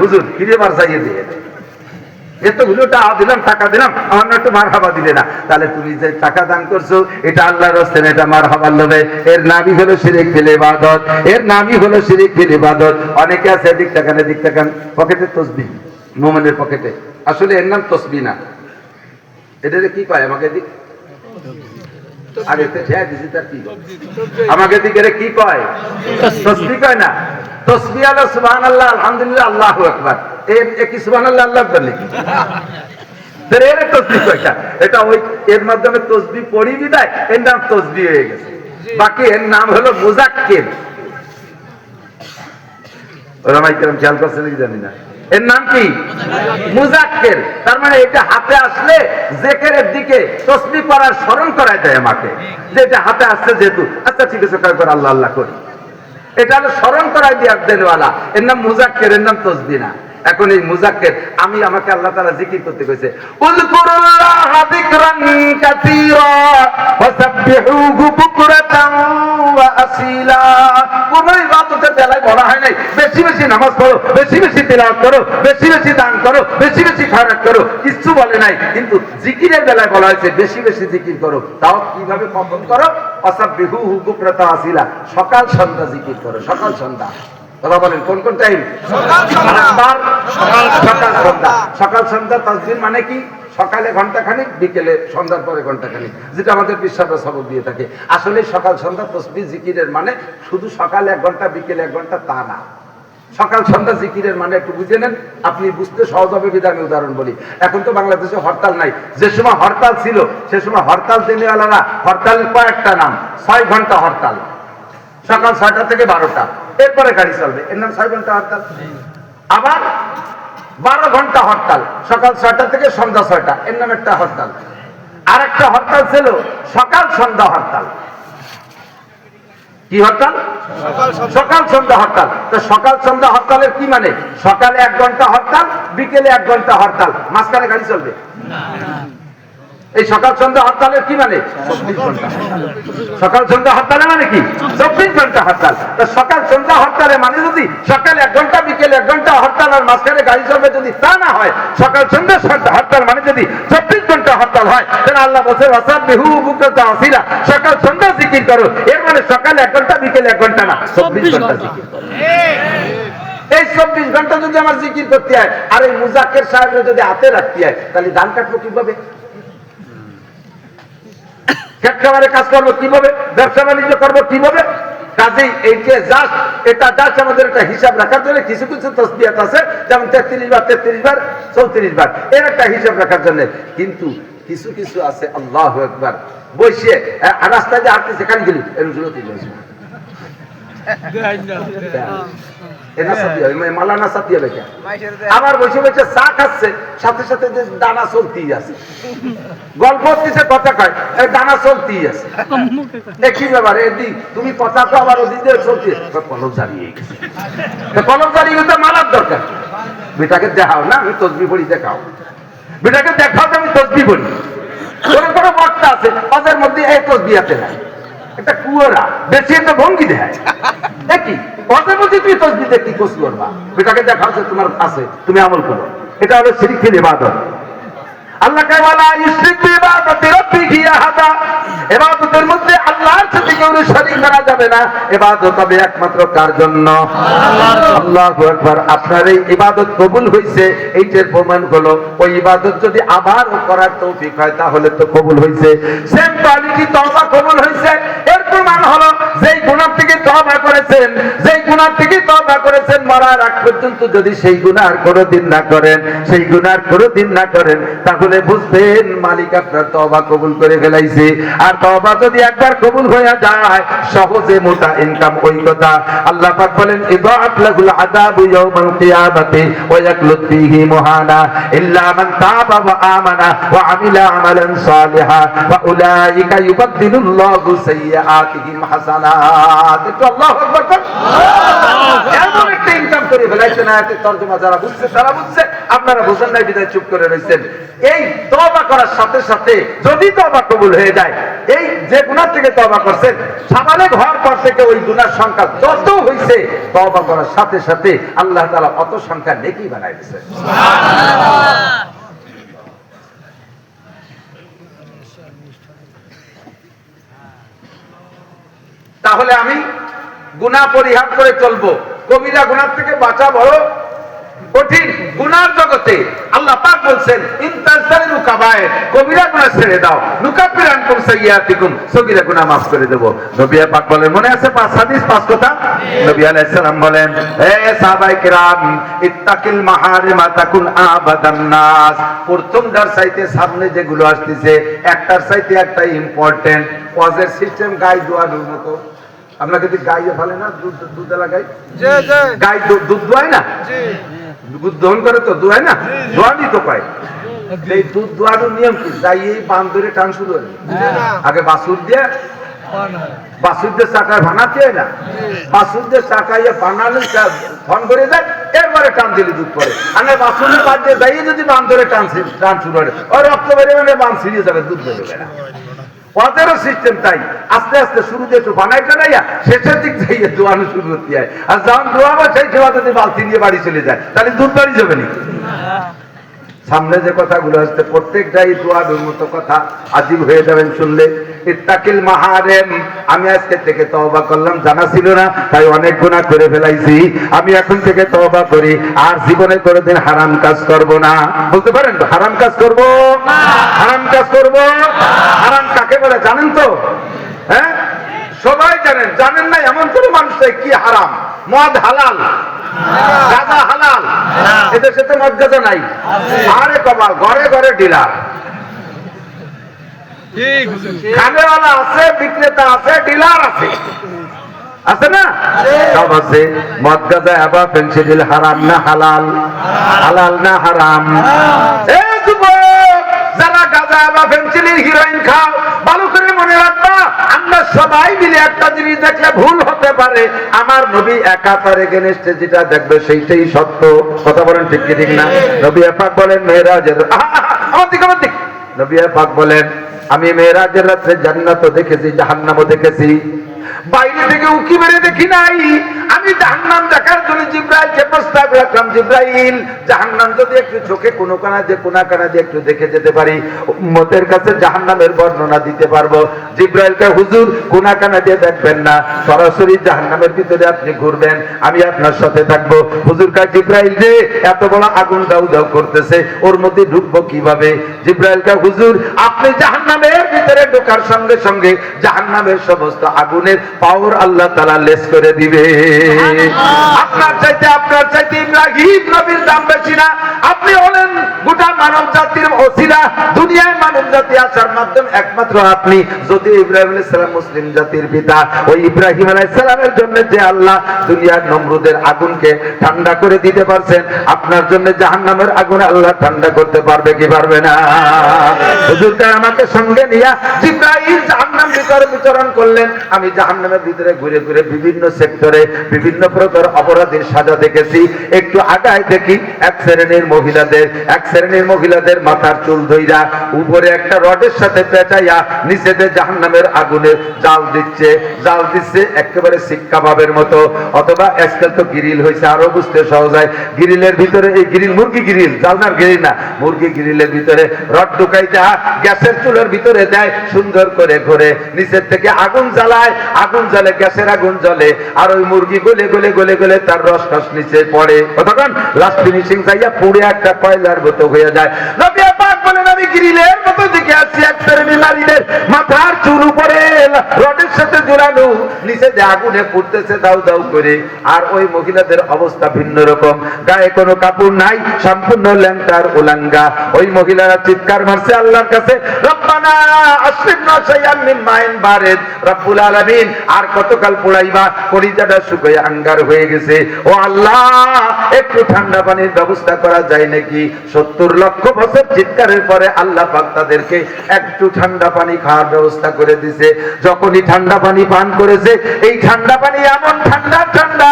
হুজুর ফিরে বার চাইয়ে দিয়ে এতগুলো টাকা দিলাম, টাকা দিলাম, আমার একটু মারহাবা দিলে না, তাহলে তুমি যে টাকা দান করছো এটা আল্লাহর রাস্তায় না, এটা মারহাবার লোভে। এর নামই হলো শিরক ফিল ইবাদত, এর নামই হলো শিরক ফিল ইবাদত। অনেকে আছে এদিক তাকান এদিক তাকান, পকেটে তসবিহ, মুমিনের পকেটে, আসলে এর নাম তসবিহ না। এটা কি কয়? আমাকে দিক আগে দিছি তার কি আমাকে দিক এর কি কয়? তসবিহ কয় না। তসবিহ হলো সুবহানাল্লাহ, আলহামদুলিল্লাহ, আল্লাহু আকবার। এর কি সুবহানাল্লাহ আল্লাহ বলে কি? এর তসবিহ কয়টা? এটা ওই এর মাধ্যমে তসবিহ পড়ি বিদায় এর নাম তসবিহ হয়ে গেছে। বাকি এর নাম হলো মুজাক্কির। ওলামায়ে কেরাম খেয়াল করছেন কি জানি না, এর নাম কি? মুজাক্কির। তার মানে এটা হাতে আসলে জিকিরের দিকে তাসবিহ পড়ার স্মরণ করায় দেয় আমাকে, যে এটা হাতে আসছে যেহেতু, আচ্ছা ঠিক আছে কয়েকবার আল্লাহ আল্লাহ করি, এটা হলো স্মরণ করায় দিয়ে দেনওয়ালা। এর নাম মুজাক্কির, এর নাম তাসবিহ না। এখন এই মুজাক্কির, আমি আমাকে আল্লাহ তাআলা জিকির করতে কইছে, উযকুরুল্লাহা যিকরান কাসীরা ওয়াসাব্বিহুহু বুকরাতান ওয়া আসীলা। কোন ইবাদতের বেলায় বলা হয় নাই বেশি বেশি নামাজ পড়ো, বেশি বেশি তিলাওয়াত করো, বেশি বেশি দান করো, বেশি বেশি খয়রাত করো, কিছু বলে নাই। কিন্তু জিকিরের বেলায় বলা হয়েছে বেশি বেশি জিকির করো। তাও কিভাবে, কখন করো? ওয়াসাব্বিহুহু বুকরাতান ওয়া আসীলা, সকাল সন্ধ্যা জিকির করো, সকাল সন্ধ্যা। কথা বলেন কোন কোন টাইম? সকাল সন্ধ্যা। সকাল সন্ধ্যা তাসবিহ মানে কি? সকালে ঘন্টাখানিক, বিকেলে সন্ধ্যার পরে ঘন্টাখানিক, যেটা আমাদের বিশ্বাসটা সবক দিয়ে থাকে। আসলে সকাল সন্ধ্যা তাসবিহ জিকিরের মানে শুধু সকালে 1 ঘন্টা বিকেলে 1 ঘন্টা তা না। সকাল সন্ধ্যা জিকিরের মানে একটু বুঝে নেন, আপনি বুঝতে সহজ হবে বিধানে উদাহরণ বলি। এখন তো বাংলাদেশে হরতাল নাই, যে সময় হরতাল ছিল সে সময় হরতাল দিনেওয়ালারা হরতালের কয়েকটা নাম। 6 ঘন্টা হরতাল, সকাল 6টা থেকে 12টা, এরপরে গাড়ি চলবে, এর নাম 6 ঘন্টা হরতাল। আবার 12 ঘন্টা হরতাল, সকাল 6টা থেকে সন্ধ্যা 6টা, এর নাম একটা হরতাল। আর একটা হরতাল ছিল সকাল সন্ধ্যা হরতাল। কি হরতাল? সকাল সন্ধ্যা সকাল সন্ধ্যা হরতাল। তো সকাল সন্ধ্যা হরতালের কি মানে? সকালে 1 ঘন্টা হরতাল, বিকেলে 1 ঘন্টা হরতাল, মাঝখানে গাড়ি চলবে? এই সকাল সন্ধ্যা হরতালের কি মানে? 24 ঘন্টা। সকাল সন্ধ্যা হরতালে মানে কি? 24 ঘন্টা হরতাল। তো সকাল সন্ধ্যা হরতালে মানে যদি সকালে 1 ঘন্টা, বিকেলে 1 ঘন্টা হরতাল আর মাঝখানে গাড়ি চলবে, যদি তা না হয়, সকাল সন্ধ্যা হরতাল মানে যদি 24 ঘন্টা হরতাল হয়, তাহলে আল্লাহ বলছে ওয়াসাবিহু বুকরাতান ওয়া আসিলা, সকাল সন্ধ্যা জিকির করো। এর মানে সকালে 1 ঘন্টা, বিকেলে 1 ঘন্টা না, 24 ঘন্টা জিকির করো। এই 24 ঘন্টা যদি আমার জিকির করতে হয়, আর এই মুজাক্কির সাহেবকে যদি হাতে রাখতে হয়, তাহলে ধান কাটবো কিভাবে? খেত খামারে কাজ করবো কিভাবে? ব্যবসা বাণিজ্য করবো কিভাবে? কাজেই এই যে এটা জাস্ট আমাদের একটা হিসাব রাখার জন্য কিছু কিছু তসবিহাত আছে, যেমন 33 বার 34 বার এর একটা হিসাব রাখার জন্য। কিন্তু কিছু কিছু আছে আল্লাহু আকবার, বসে রাস্তায় যে হাঁটতে সেখানে গেলি এরগুলো তুই আবার বসে বসে চা খাচ্ছে, সাথে সাথে যে দানা চলতেই আছে, গল্প হচ্ছে, কথা কয়, দানা চলতেই আছে। কি ব্যাপার এদি, তুমি কথা তো আবার ওদিকে চলছে, কলম জারিয়ে গেছে। কলম জারিয়ে তো মালার দরকার। বেটাকে দেখাও না, আমি তসবি পড়ি, দেখাও বেটাকে, দেখাও যে আমি তসবি পড়ি। কোনো কোনো বক্তা আছে তাদের মধ্যে এই তসবি আছে না, একটা কুয়ারা বেশি একটা ভঙ্গি দেয় দেখি ওদের মধ্যে তুমি তসবি দেখি কোস করবা, বেটাকে দেখাও যে তোমার আছে, তুমি আমল করো। এটা হলো শিরকের ইবাদত। আল্লাহ কে বলা ইশরিক বিইবাদাতি রাব্বিহি আহাদা, ইবাদতের মধ্যে আল্লাহর সাথে কেউ শরীক করা যাবে না। ইবাদত হবে একমাত্র কার জন্য? আল্লাহু আকবার। আপনার এই ইবাদত কবুল হইছে, এইটার প্রমাণ হলো ওই ইবাদত যদি আবার করার তৌফিক হয় তাহলে তো কবুল হইছে। সেম কোয়ালিটি তওবা কবুল হইছে, এর প্রমাণ হলো যেই গুনাহ থেকে তওবা করেছেন, যেই গুনাহ থেকে তওবা করেছেন, মরার আগ পর্যন্ত যদি সেই গুনাহ আর কোনোদিন না করেন, সেই গুনাহ আর কোনোদিন না করেন, তাহলে বুঝবেন মালিক আপনার তওবা কবুল করে ফেলাইছে। আর তওবা যদি একবার কবুল হয়ে যায়, সহজে মোটা ইনকাম ওই কথা। আল্লাহ পাক বলেন ইদাআত লাহুল আযাবু ইয়াওমাল কিয়ামাতি ওয়া ইয়াকলুদ ফীহি মুহানা ইল্লা মান তাবা ওয়া আমানা ওয়া আমিলা আমালান সালিহা ওয়া উলাইকা ইউবাদদিলুল্লাহু সাইয়্যাতিহিম হাসানাত। একটু আল্লাহু আকবার। এমন একটা ইনকাম করে ফেলাইছেন, আয়াতের তরজমা যারা বুঝছে তারা বুঝছে, আপনারা বুঝেন না বিদায় চুপ করে রয়েছেন। এই তওবা করার সাথে সাথে যদি তওবা কবুল হয়ে যায়, এই যে গুনাহ থেকে তওবা করছেন, সামান্য হওয়ার পর থেকে ওই গুনার সংখ্যা যত হইছে, তওবা করার সাথে সাথে আল্লাহ তাআলা অত সংখ্যা নেকি বানায় দিয়েছেন। সুবহানাল্লাহ। তাহলে আমি গুনাহ পরিহার করে চলবো। কবিরা গুনাহ থেকে বাঁচা বড় কঠিন। গুনার জগতে আল্লাহ পাক বলছেন ইনতাজতানিবু কাবায়ের, কবিরা গুনাহ ছেড়ে দাও, নুকাফির আনকুম সাইয়্যাতিকুম, সগীরা গুনাহ মাফ করে দেব। নবী পাক বলেন, মনে আছে 5 হাদিস 5 কথা? নবী আলাইহিস সালাম বলেন, হে সাহাবায়ে কেরাম, ইত্তাকিল মাহারিমা তাকুন আবাদান নাস। প্রথমটার চাইতে সামনে যেগুলো আসতেছে, একটার চাইতে একটা ইম্পর্টেন্ট। ওয়াজের সিস্টেম গাই দোয়ানোর মতো। আপনাকে কি গাইয়ে ফেলে না? দুধ দেলা গাই, গাই দুধ দোয়ায় না? দুধ দহন করে তো, দোয়ায় না? দোয়ানি তো পায়। এই দুধ দোয়ানোর নিয়ম কি? যাই এই বান ধরে টান শুরু হয়, আগে বাছুর দিয়ে চাকায় বানাতে হয় না, বাছুর দিয়ে চাকাইয়ে বানালে ধন করে যায়, এরপরে টান দিলে দুধ পড়ে। আর বাছুরের বাদ দিয়ে যাই যদি বান ধরে টান শুরু হয়, ওই রক্ত বেরিয়ে মানে বান ছিঁড়িয়ে যাবে, দুধ বেরোবে না। ওদেরও সিস্টেম তাই, আস্তে আস্তে শুরু দিয়ে একটু বানাইতে যাইয়া শেষের দিক যাইয়া দোয়ানো শুরু করতে হয়। আর যখন দোয়াবো সেই সময় যদি বালতি নিয়ে বাড়ি চলে যায়, তাহলে দুধ বাড়ি যাবে নাকি? সামনে যে কথাগুলো আসছে প্রত্যেকটাই দোয়ানোর মতো কথা, আজীব হয়ে যাবেন শুনলে। ইত্তাকিল মাহারিম, আমি আজকে থেকে তওবা করলাম, জানা ছিল না তাই অনেক গুনাহ করে ফেলাইছি, আমি এখন থেকে তওবা করি, আর জীবনে কোনোদিন হারাম কাজ করব না। বলতে পারেন তো, হারাম কাজ করব না, হারাম কাজ করব। হারাম কাকে বলে জানেন তো? হ্যাঁ, সবাই জানেন। জানেন না এমন কোনো মানুষ নেই কি হারাম? মদ হালাল, গাঁজা হালাল, এদের সাথে মদ গাঁজা নাই। আরে কপাল, ঘরে ঘরে ডিলার, খানেওয়ালা আছে, বিক্রেতা আছে, ডিলার আছে, আছে না? সব আছে। মদ গাঁজা এবার ফেন্সিডিল হারাম না হালাল? হালাল না হারাম? এই যুবক, যারা গাঁজা বা ফেন্সিডিল হিরোইন খাও, ভালো করে মনে রাখবা, আমরা সবাই মিলে একটা জিনিস দেখলে ভুল হতে পারে, আমার নবী একা তার এগেনস্টে যেটা দেখবে সেইটাই সত্য। কথা বলেন ঠিক কি ঠিক না? নবী পাক বলেন মেরাজের আমার দিক নবী পাক বলেন আমি মেরাজের রাত্রে জান্নাতও দেখেছি, জাহান্নামও দেখেছি, বাইরে থেকে উকি মেরে দেখি নাই। আমি জাহান্নাম দেখার জন্য জিব্রাইলকে প্রস্তাব রাখলাম, জিব্রাইল জাহান্নাম যদি একটু চোখে কোনো কানা দিয়ে একটু দেখে যেতে পারি, উম্মতের কাছে জাহান্নামের বর্ণনা দিতে পারবো। জিব্রাইলকে হুজুর কোনা কানা দিয়ে দেখবেন না, সরাসরি জাহান্নামের ভিতরে আপনি ঘুরবেন, আমি আপনার সাথে থাকবো। হুজুর কা জিব্রাইল যে এত বড় আগুন দাউ দাউ করতেছে, ওর মধ্যে ঢুকবো কিভাবে? জিব্রাইল কা হুজুর আপনি জাহান্নামের ভিতরে ঢোকার সঙ্গে সঙ্গে জাহান্নামের সমস্ত আগুনের পাওয়ার আল্লাহ তাআলা লেস করে দিবে। আপনার চাইতে ইব্রাহিম নবীর দাম বেশি না? আপনি হলেন গোটা মানব জাতির ওসিলা, দুনিয়ায় মানব জাতি আসার মাধ্যম একমাত্র আপনি। যদি ইব্রাহিম আলাইহিস সালাম মুসলিম জাতির পিতা, ওই ইব্রাহিম আলাইহিস সালামের জন্য যে আল্লাহ দুনিয়ার নমরুদের আগুনকে ঠান্ডা করে দিতে পারছেন, আপনার জন্য জাহান্নামের আগুন আল্লাহ ঠান্ডা করতে পারবে কি পারবে না? হুজুর আমাকে সঙ্গে নিয়ে জিব্রাইল জাহান্নাম ভিতরে বিচরণ করলেন। আমি জাহান্নামের ভিতরে ঘুরে ঘুরে বিভিন্ন সেক্টরে বিভিন্ন প্রকার অপরাধীর সাজা দেখেছি। একটু আগায় দেখি এক শ্রেণীর মহিলাদের মাথার চুল ধইরা উপরে একটা রডের সাথে পেঁচাইয়া নিচেতে জাহান্নামের আগুনে জাল দিচ্ছে একেবারে শিক্ষা ভাবের মতো। অথবা আজকাল তো গ্রিল হয়েছে, আরো বুঝতে সহজ হয়। গ্রিলের ভিতরে এই গ্রিল মুরগি গ্রিল, জালনার গ্রিল না, মুরগি গ্রিলের ভিতরে রড ঢুকাই দেয়া গ্যাসের চুলের ভিতরে দেয়, সুন্দর করে ঘুরে নিচের থেকে আগুন জ্বালায়, আগুন জ্বলে, গ্যাসের আগুন জ্বলে, আর ওই মুরগি গলে গলে গলে গলে তার রস খস নিচে পড়ে। তখন লাস্ট ফিনিশিং চাইয়া পুড়ে একটা কয়লার মতো হয়ে যায়। নবী পাক বলেন আমি গ্রিলের মতো দেখে আসছি এক শ্রেণীর নারীদের মাথার চুল উপরে রডের সাথে জোড়ানো, নিচে যে আগুনে পুড়তেছে দাউ দাউ করে। আর ওই মহিলাদের অবস্থা ভিন্ন রকম, গায়ে কোনো কাপড় নাই, সম্পূর্ণ ল্যাংটার উলাঙ্গা। ওই মহিলারা চিৎকার মারছে আল্লাহর কাছে, রব্বানা আসরিফনা শাইআন মিন মাইন বারিদ, রব্বুল আলামিন আর কতকাল পোড়াইবা, কলিজাটা শুকিয়ে আঙ্গার হয়ে গেছে, ও আল্লাহ একটু ঠান্ডা পানির ব্যবস্থা করা যায় নাকি? 70 লক্ষ বছর চিৎকারের পরে আল্লাহ পাক তাদেরকে একটু ঠান্ডা পানি খাওয়ার ব্যবস্থা করে দিয়েছে। যখনই ঠান্ডা পানি পান করেছে, এই ঠান্ডা পানি এমন ঠান্ডা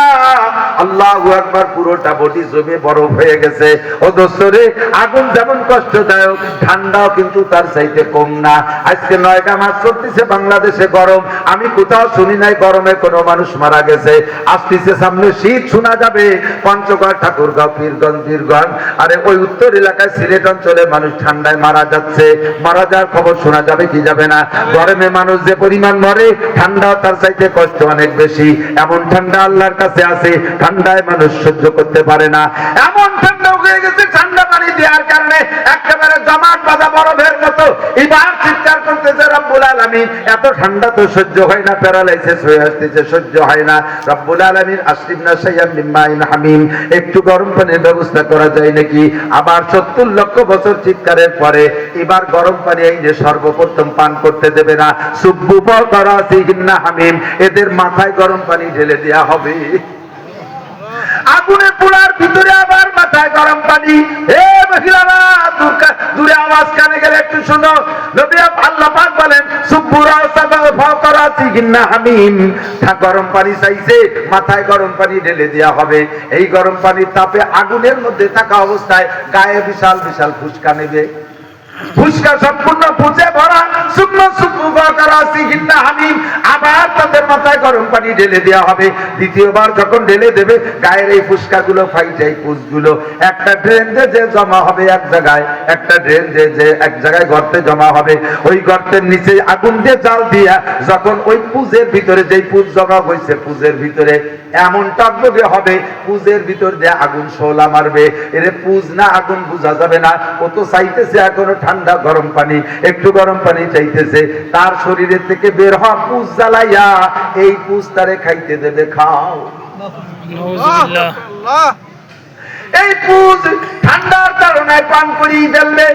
আল্লাহু আকবার, পুরোটা বডি জমে বরফ হয়ে গেছে। ও দোস্তরে, আগুন যেমন কষ্টদায়ক, ঠান্ডাও কিন্তু তার চাইতে কম না। আজকে 9টা মাস চলতেছে বাংলাদেশে গরম, আমি কোথাও শুনি নাই গরমে কোনো মানুষ মারা গেছে। আসতেছে সামনে শীত, শোনা যাবে পঞ্চগড়, ঠাকুরগাঁও, পীরগঞ্জ, বীরগঞ্জ, আরে ওই উত্তর এলাকায় সিলেট অঞ্চলে মানুষ ঠান্ডায় মারা যাচ্ছে। মারা যাওয়ার খবর শোনা যাবে কি যাবে না? গরমে মানুষ যে পরিমাণ মরে, ঠান্ডাও তার চাইতে কষ্ট অনেক বেশি। এমন ঠান্ডা আল্লাহর কাছে আছে, ঠান্ডায় মানুষ সহ্য করতে পারে না। এমন ঠান্ডা হয়ে গেছে, ঠান্ডা পানি দেওয়ার কারণে একেবারে জমাট বাঁধা বরফের মতো এবার চিৎকার করতেছে রব্বুল আলামিন, এত ঠান্ডা তো সহ্য হয় না, প্যারালাইসিস হয়ে আসতেছে, সহ্য হয় না। রব্বুল আলামিন আসরিফনা শাইআন মিন মাইন হামিম, একটু গরম পানির ব্যবস্থা করা যায় নাকি? আবার 70 লক্ষ বছর চিৎকারের পরে এবার গরম পানি এনে সর্বপ্রথম পান করতে দেবে না। সুব্বু ফাকারাসিহিন্না হামিম, এদের মাথায় গরম পানি ঢেলে দেয়া হবে। আগুনে পোড়ার ভিতরে আবার মাথায় গরম পানি। হে মহিলারা, দূরে আওয়াজ কানে গেলে একটু শোনো। নবী আল্লাহ পাক বলেন হামিম, গরম পানি চাইছে, মাথায় গরম পানি ঢেলে দেওয়া হবে। এই গরম পানির তাপে আগুনের মধ্যে থাকা অবস্থায় গায়ে বিশাল বিশাল ফুসকা নেবে, ফুসকা সম্পূর্ণ পুজে ভরা, শুকনো শুকনো ফাকারাসিহিন্না হামিম, আবার তাদের মাথায় গরম পানি ঢেলে দেওয়া হবে। দ্বিতীয়বার যখন ঢেলে দেবে, গায়ের এই ফুসকাগুলো ফাইটাই পুষগুলো একটা ড্রেন যে জমা হবে এক জায়গায়, একটা ড্রেন যে এক জায়গায় গর্তে জমা হবে। ওই গর্তের নিচে আগুন দিয়ে জাল দিয়া যখন ওই পুজের ভিতরে, যেই পুজ জমা হয়েছে পুজের ভিতরে এমন টকবগে হবে, পুজের ভিতর দিয়ে আগুন শোলা মারবে। এর পুজ না আগুন বোঝা যাবে না। ও তো চাইতেছে এখনো ঠান্ডা গরম পানি, একটু গরম পানি চাইতেছে। তার শরীরের থেকে বের হওয়া পুজ জ্বালাইয়া এই পুজ তারে খাইতে দেবে, খাও। এই পুজ ঠান্ডার কারণে পান করিয়ে ফেলবে।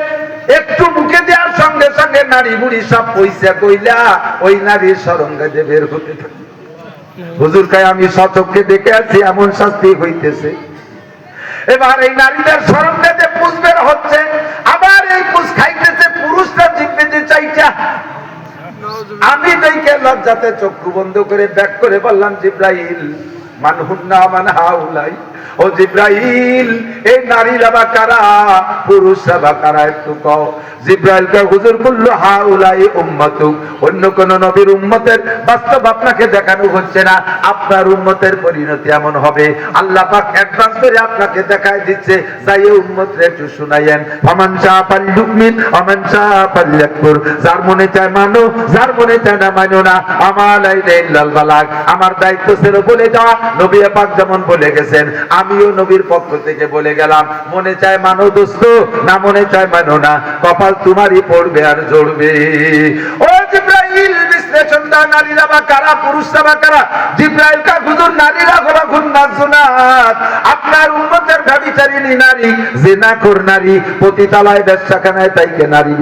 একটু মুখে দেওয়ার সঙ্গে সঙ্গে নারী বুড়ি সব পয়সা কইলা ওই নারীর সরঙ্গাতে বের হতে থাকে। হুজুর কায় আমি সচক্ষে দেখে আছি এমন শাস্তি হইতেছে। এবার এই নারীদের সরঙ্গাতে পুজ বের হচ্ছে, আবার এই পুজ খাইতেছে, লজ্জাতে চক্ষু বন্ধ করে ব্যাক করে বললাম, জিব্রাইল মান হুন্না মান হাউলাই, ও জিব্রাইল এই নারীরা বা কারা, পুরুষরা বা কারা একটু কও। জিব্রাইল কে হুজুর বলল, হাউলাই উম্মতুক, অন্য কোন নবীর উম্মতের বাস্তব আপনাকে দেখানো হচ্ছে না, আপনার উম্মতের পরিণতি এমন হবে। আল্লাহ পাক অ্যাডভান্স করে আপনাকে দেখায় দিচ্ছে, যাই উম্মতরে একটু শুনাইয়েন। ফামান শাআ ফালইউমিন ওয়া মান শাআ ফালইয়াকফুর, যার মনে চায় মানো, যার মনে চায় না মানো না। আমালাইনা ইল্লাল বালাগ, আমার দায়িত্ব ছিল বলে যাওয়া। নবী পাক যেমন বলে গেছেন, আমিও নবীর পক্ষ থেকে বলে গেলাম, মনে চায় মানো দোস্ত, না মনে চায় মানো না, কপাল তোমারই পড়বে আর ঝরবে। ও জিব্রাইল বিশ্লেষণ দাও, নারীরা বা কারা, পুরুষরা বা কারা। জিব্রাইল কা হুজুর নারীরা হলো খুন্নাস জুনাত, আপনার উম্মতের ব্যভিচারিণী নারী, জিনাখোর নারী, পতিতালয় ব্যবসাখানায় তাইকে নারী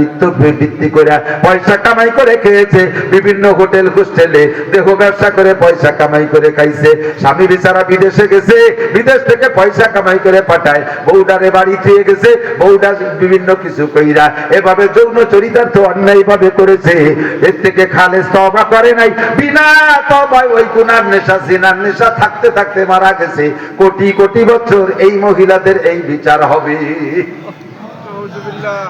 ভিত্তি করে পয়সা কামাই করে খেয়েছে, বিভিন্ন হোটেল হোস্টেলে দেহ ব্যবসা করে পয়সা কামাই করে খাইছে। স্বামী বিচারা বিদেশে গেছে, বিদেশ থেকে পয়সা কামাই করে পাঠায়, বউডারে বাড়ি থুয়ে গেছে, বউডা বিভিন্ন কিছু কইরা এভাবে যৌন চরিতার্থ অন্যায় ভাবে করেছে। এর থেকে খালেস তওবা করে নাই, বিনা তওবায় ওই গুনার নেশা, জিনার নেশা থাকতে থাকতে মারা গেছে। কোটি কোটি বছর এই মহিলাদের এই বিচার হবে। আউযুবিল্লাহ।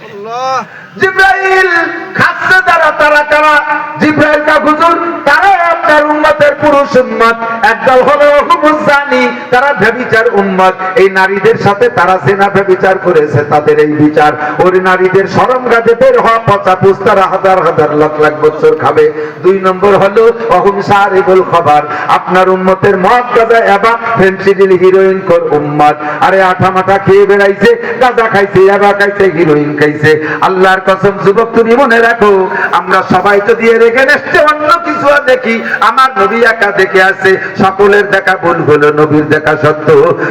আল্লাহ। জিব্রাইল খাসে তারা তারা কারা? জিব্রাইল কা হুজুর তারা আপনার উম্মতের পুরুষ উম্মত, একদল হলো হুমুজানি, তারা ব্যভিচার উম্মত। এই নারীদের সাথে তারা জিনা ব্যভিচার করেছে, তাদের এই বিচার। ওই নারীদের শরম গাজে বের হওয়া পচা পুষ, তারা হাজার হাজার লাখ লাখ বছর খাবে। 2 নম্বর হলো অহুম সারিবুল খবর, আপনার উম্মতের মদ গাঁজা এবা ফেন্সিডিল হিরোইন কর উম্মত। আরে আঠা মাঠা খেয়ে বেড়াইছে, গাঁজা খাইছে, এবা খাইছে, হিরোইন খাইছে। আল্লাহর কসম যুবক তুমি মনে রাখো, আমরা সবাই যদি এর এগেনস্টে অন্য কিছু দেখি, আমার নবী একা দেখে আছে, সকলের দেখা ভুল হলো, নবীর দেখা সত্য।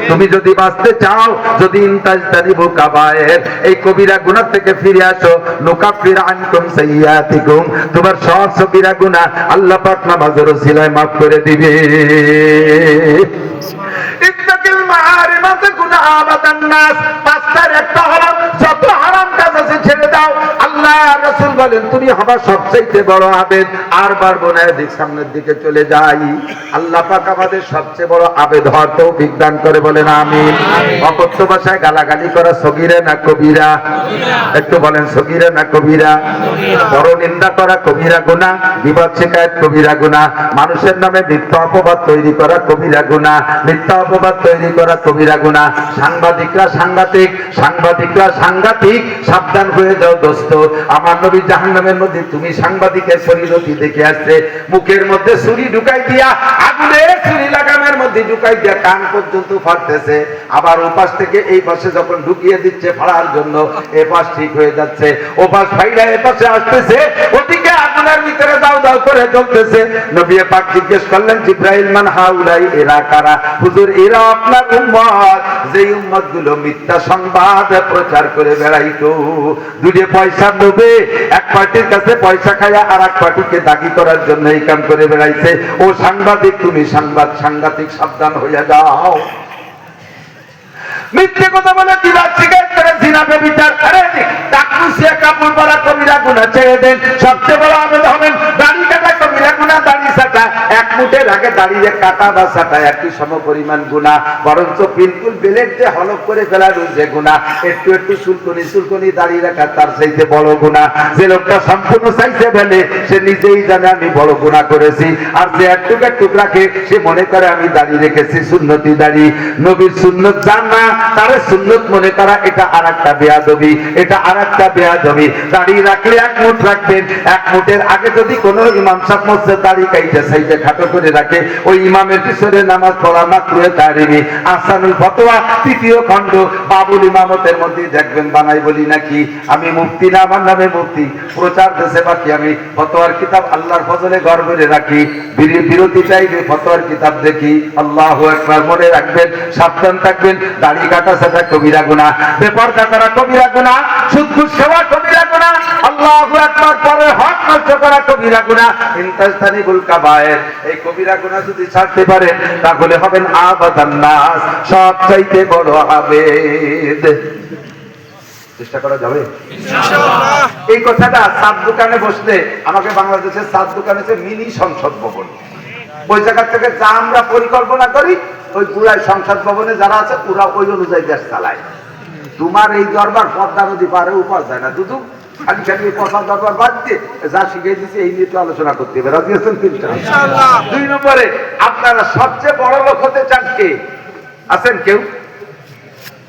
তুমি যদি বাঁচতে চাও, যদি ইনতাজতানিবু কাবায়ের, এই কবিরা গুনাহ থেকে ফিরে আসো, নুকাফির আনকুম সাইয়্যাতিকুম, তোমার সব কবিরা গুনাহ আল্লাহ পাক নামাজের ওসিলায় maaf করে দিবে। ইত্তাকিল মাহারিমা তাকুনা আবাদান নাস, পাঁচটার একটা হলো যত হারাম কাজ আছে ছেড়ে দাও। আল্লাহ রাসূল বলেন তুমি হবা সবচেয়ে বড় আবেদ। আর বারবো না, এদিক সামনের দিকে চলে যাই। আল্লাহ পাক আমাদের সবচেয়ে বড় আবেদ হওয়ার তৌফিক দান করে, বলেন আমিন। অকথ্য ভাষায় গালাগালি করা সগীরা না কবিরা? একটু বলেন, সগীরা না কবিরা? বড় নিন্দা করা কবিরা গুনাহ, বিবাদ শিকায়ত কবিরা গুনাহ, মানুষের নামে মিথ্যা অপবাদ তৈরি করা কবিরা গুনাহ, মিথ্যা অপবাদ তৈরি করা কবিরা গুনাহ। সাংবাদিকরা সাংঘাতিক, সাংবাদিকরা সাংঘাতিক, সাবধান হয়ে যাও দোস্ত। আমার নবী জাহান্নামের মধ্যে তুমি সাংবাদিকের পরিণতি দেখে আসছে, মুখের মধ্যে ছুরি ঢুকাই দিয়া, আগুনের ছুরি লাগামের মধ্যে ঢুকাই দিয়া কান পর্যন্ত ফাটতেছে, আবার ওপাশ থেকে এই পাশে যখন ঢুকিয়ে দিচ্ছে ফাড়ার জন্য, এ পাশ ঠিক হয়ে যাচ্ছে, ও পাশ ফাইলা এ পাশে আসতেছে, ওদিকে আগুনের ভিতরে দাও দাও করে জ্বলতেছে। নবী পাক জিজ্ঞেস করলেন, জিব্রাইল মান হাউলাই, এরা কারা? হুজুর এরা আপনার উম্মত, যেই উম্মত গুলো মিথ্যা সংবাদ প্রচার করে বেড়াইতো, দুটো পয়সা লোভে এক পার্টির কাছে পয়সা খায়া আর এক পার্টিকে দাগি করার জন্য এই কাম করে বেড়াইছে। ও সাংবাদিক, তুমি সাংঘাতিক, সাবধান হইয়া যাও। মিথ্যে কথা বলে বিবাদ শিকায়ত করে জিনা ব্যভিচার, আরে টাকুসিয়া কাপড় পরা কবিরা গুনাহ ছেড়ে দেন। সবচেয়ে বড় আবেদ হবেন দাড়ি কাটা কবিরা গুনাহ, দাড়ি ছাটা। এক মুঠের আগে দাঁড়িয়ে কাটা বা ছাটা একই সম পরিমাণ গুনাহ, বরঞ্চ বিলকুল বেলেট দিয়ে হলক করে ফেলার যে গুনাহ, একটু একটু চুলকনি দাঁড়িয়ে রাখা তার চাইতে বড় গুনাহ। যে লোকটা সম্পূর্ণ চাইতে ফেলে সে নিজেই জানে আমি বড় গুনাহ করেছি, আর যে একটু রাখে সে মনে করে আমি দাঁড়িয়ে রেখেছি সুন্নতি দাড়ি। নবীর সুন্নত জান না, তার সুন্নত মনে করা এটা আরেকটা বেয়াদবি, এটা আরেকটা বেয়াদবি। দাড়ি রাখলে এক মুঠ রাখবেন, এক মুঠের আগে যদি কোনো ইমাম সাহেব মসজিদে দাড়ি কাইতে চাইতে খাটো করে রাখে, ওই ইমামের পিছনে নামাজ পড়া মাকরুহে তাহরিমি। আহসানুল ফতোয়া 3য় খণ্ড, বাবুল ইমামতের মধ্যে দেখবেন বানাই বলি নাকি আমি মুফতি না, আমার নামে মুফতি, প্রচার দেশে বাকি আমি ফতোয়ার কিতাব আল্লাহর ফজলে ঘর ভরে রাখি, বিরতি চাইবে ফতোয়ার কিতাব দেখি। আল্লাহু আকবার। মনে রাখবেন, সাবধান থাকবেন, দাড়ি কাটা সেটা কবিরা গুনাহ, বেপরদা করা কবিরা গুনাহ, সুদ ঘুষ খাওয়া কবিরা গুনাহ, আল্লাহু আকবার, পরে হক নষ্ট করা কবিরা গুনাহ। ইনতাজতানিবুল কাবায়ের, এই কবিরা গুনাহ যদি ছাড়তে পারেন তাহলে হবেন আবাদান নাস, সবচাইতে বড় আবেদ। চেষ্টা করা যাবে? ইনশাআল্লাহ। এই কথাটা চার দোকানে বসলে, আমাকে বাংলাদেশের চার দোকানে হচ্ছে মিনি সংসদ ভবন, ওই জায়গা থেকে যা আমরা পরিকল্পনা করি ওই পুরাই সংসদ ভবনে যারা আছে ওরা ওই অনুযায়ী দেশ চালায়। তোমার এই দরবার পদ্মা নদী পারে উপাস যায় না, দুদু খালি খালি এই পদ্মা দরবার বাদ দিয়ে যা শিখিয়ে দিচ্ছে এই নিয়ে তো আলোচনা করতে হবে। রাজি আছেন? ইনশাআল্লাহ। 2 নম্বরে, আপনারা সবচেয়ে বড় লোক হতে চান কে? আছেন কেউ?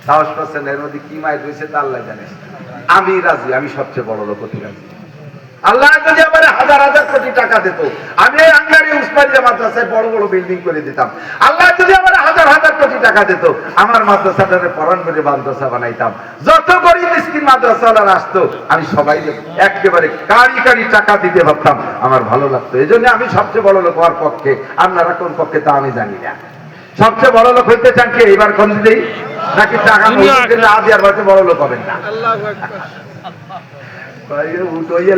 সাহস পাচ্ছেন? এর মধ্যে কি মায়ের রয়েছে তা আল্লাহ জানে। আমি রাজি, আমি সবচেয়ে বড় লোক হতে রাজি। আল্লাহ যদি আমার হাজার হাজার কোটি টাকা দিত, আমি এই আঙ্গারি উসমানিয়া মাদ্রাসায় বড় বড় বিল্ডিং করে দিতাম। আল্লাহ যদি আমার হাজার হাজার কোটি টাকা দিত, আমার মাদ্রাসাটারে পরাণ করে মাদ্রাসা বানাইতাম। যত গরিব মিসকিন মাদ্রাসাওয়ালারা আসতো, আমি সবাই একেবারে কারি কারি টাকা দিতে পারতাম, আমার ভালো লাগতো। এই জন্য আমি সবচেয়ে বড় লোক হওয়ার পক্ষে। আপনারা কোন পক্ষে তা আমি জানি না। সবচেয়ে বড় লোক হইতে চান কে? এবার কোন দিদি নাকি টাকা আদিয়ার বাড়িতে বড় লোক হবেন না? আল্লাহু আকবার।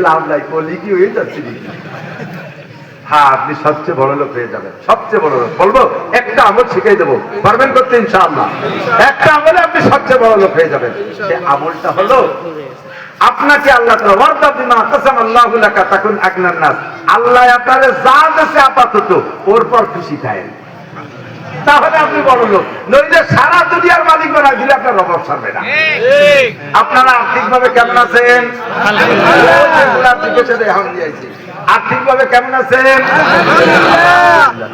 লাভ নাই, বলি কি হয়ে যাচ্ছে? হ্যাঁ, আপনি সবচেয়ে বড় লোক হয়ে যাবেন। সবচেয়ে বড় লোক বলবো, একটা আমল শিখাই দেবো, পারবেন করতে ইনশাআল্লাহ? একটা আমলে আপনি সবচেয়ে বড় লোক হয়ে যাবেন। সে আমলটা হলো, আপনাকে আল্লাহ আল্লাহ আপনার যা দেশে আপাতত ওর পর খুশি থাকেন, তাহলে আপনি বড় লোক। নইলে সারা দুনিয়ার মালিক বানাই দিলে আপনার অভাব সারবে না। আপনারা আর্থিক ভাবে কেমন আছেন? আর্থিক ভাবে কেমন আছেন?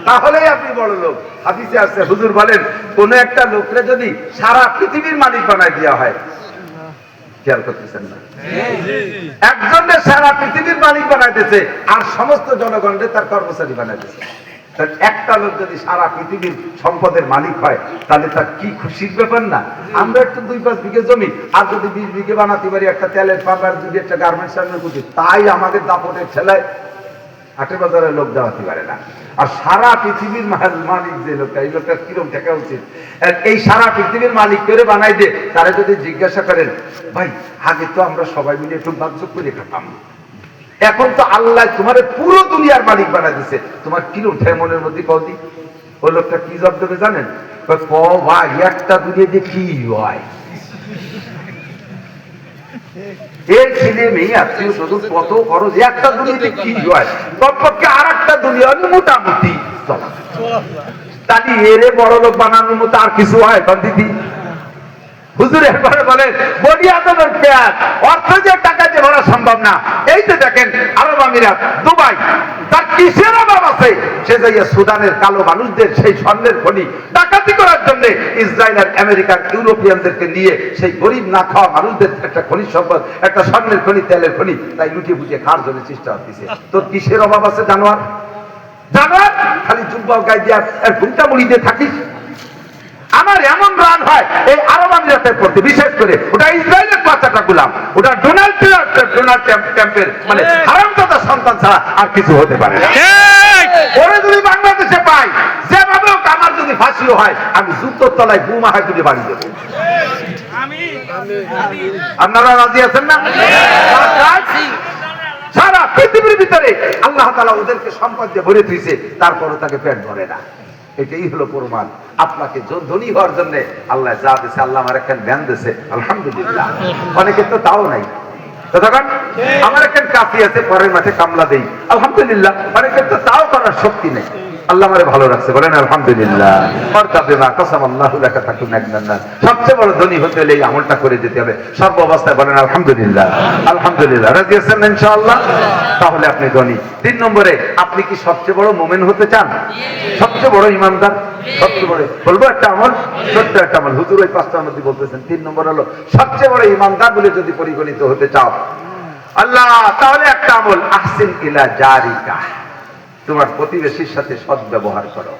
তাহলেই আপনি বড় লোক। হাদিসে আছে, হুজুর বলেন, কোন একটা লোকরে যদি সারা পৃথিবীর মালিক বানাই দেওয়া হয়, খেয়াল করতেছেন না? একজনের সারা পৃথিবীর মালিক বানাইতেছে আর সমস্ত জনগণকে তার কর্মচারী বানাইতেছে। একটা লোক যদি সারা পৃথিবীর সম্পদের মালিক হয়, তাহলে তার কি খুশির ব্যাপার না? আমরা একটু 2-5 বিঘে জমি আর যদি 20 বিঘে বানাতে পারি, একটা তেলের পাম্প আর যদি একটা গার্মেন্টস করছি, তাই আমাদের দাপটের ছেলে হাটে বাজারে লোক দেওয়াতে পারে না। আর সারা পৃথিবীর মালিক যে লোকটা, এই লোকটা কিরম দেখা উচিত? এই সারা পৃথিবীর মালিক করে বানাই দে, তারা যদি জিজ্ঞাসা করেন, ভাই আগে তো আমরা সবাই মিলে একটু বাকযোগ করে খেতাম, এখন তো আল্লাহ তোমার পুরো দুনিয়ার মালিক বানাই দিচ্ছে, তোমার কিরম মনের মধ্যে কদি? ওই লোকটা কি জবাব দেবে জানেন? ভাই একটা দুনিয়া দিয়ে কি হয়, এর ছেলে মেয়ে আত্মীয় স্বজন কত খরচ, একটা দুনিয়াতে কি হয়? কমপক্ষে আর একটা দুনিয়া মোটামুটি চলা, তাহলে এরে বড় লোক বানানোর মতো আর কিছু হয়? দিদি হুজুর একবারে বলেন, বনিয়াদের পেঁয়াজ অর্থ যে টাকা দিয়ে ভরা সম্ভব না। এই যে দেখেন আরব আমিরাত, দুবাই, তার কিসের অভাব আছে? সে যাইয়া সুদানের কালো মানুষদের সেই স্বর্ণের খনি ডাকাতি করার জন্য ইসরায়েল আর আমেরিকার ইউরোপিয়ানদেরকে নিয়ে সেই গরিব না খাওয়া মানুষদের একটা খনিজ সম্পদ, একটা স্বর্ণের খনি, তেলের খনি, তাই লুটিয়ে বুঝিয়ে খাওয়ার জন্য চেষ্টা হচ্ছে। তোর কিসের অভাব আছে জানোয়ার? জানোয়ার খালি জুব্বা গায়ে দিয়ে আর ঘুমটা মুড়ি দিয়ে থাকিস। আমার এমন রান হয় এই আরব আমিরাতের প্রতি, বিশেষ করে ওটা ইসরায়েলের বাচ্চাটা গুলাম, ওটা ডোনাল্ড ট্রাম্পের মানে হারামজাদা সন্তান ছাড়া আর কিছু হতে পারে না। ওরা যদি বাংলাদেশে পাই, যেভাবে আমার যদি ফাঁসিও হয়, আমি জুতোর তলায় বুমা হয় তুলে বাড়ি দেবো। আপনারা রাজি আছেন না? সারা পৃথিবীর ভিতরে আল্লাহ তাআলা ওদেরকে সম্পদ দিয়ে ভরে দিয়েছে, তারপরও তাকে পেট ভরে না। এটাই হলো প্রমাণ। আপনাকে ধনী হওয়ার জন্য আল্লাহ যা দিয়েছে, আল্লাহ আমার একটা জ্ঞান দিয়েছে, আলহামদুলিল্লাহ। অনেকের তো তাও নাই। তখন আমার একটা কাফি আছে, পরের মাঠে কামলা দেই, আলহামদুলিল্লাহ। অনেকের তো তাও করার শক্তি নেই, আল্লাহ আমারে ভালো রাখছে, বলেন আলহামদুলিল্লাহ। সবচেয়ে বড় ধনী হতে হলে এই আমলটা করে যেতে হবে সর্ব অবস্থায়, বলেন আলহামদুলিল্লাহ। আলহামদুলিল্লাহ, রাজি আছেন ইনশাআল্লাহ? তাহলে আপনি ধনী। 3 নম্বরে, আপনি কি সবচেয়ে বড় মুমিন হতে চান? সবচেয়ে বড় ইমানদার? সবচেয়ে বড় বলবো একটা আমল, ছোট্ট একটা আমল, হুজুর ওই 5টার মধ্যে বলতেছেন। 3 নম্বর হলো সবচেয়ে বড় ইমানদার বলে যদি পরিগণিত হতে চাও আল্লাহ, তাহলে একটা আমল, আহসিন ইলা জারিকা, তোমার প্রতিবেশীর সাথে সৎ ব্যবহার করো।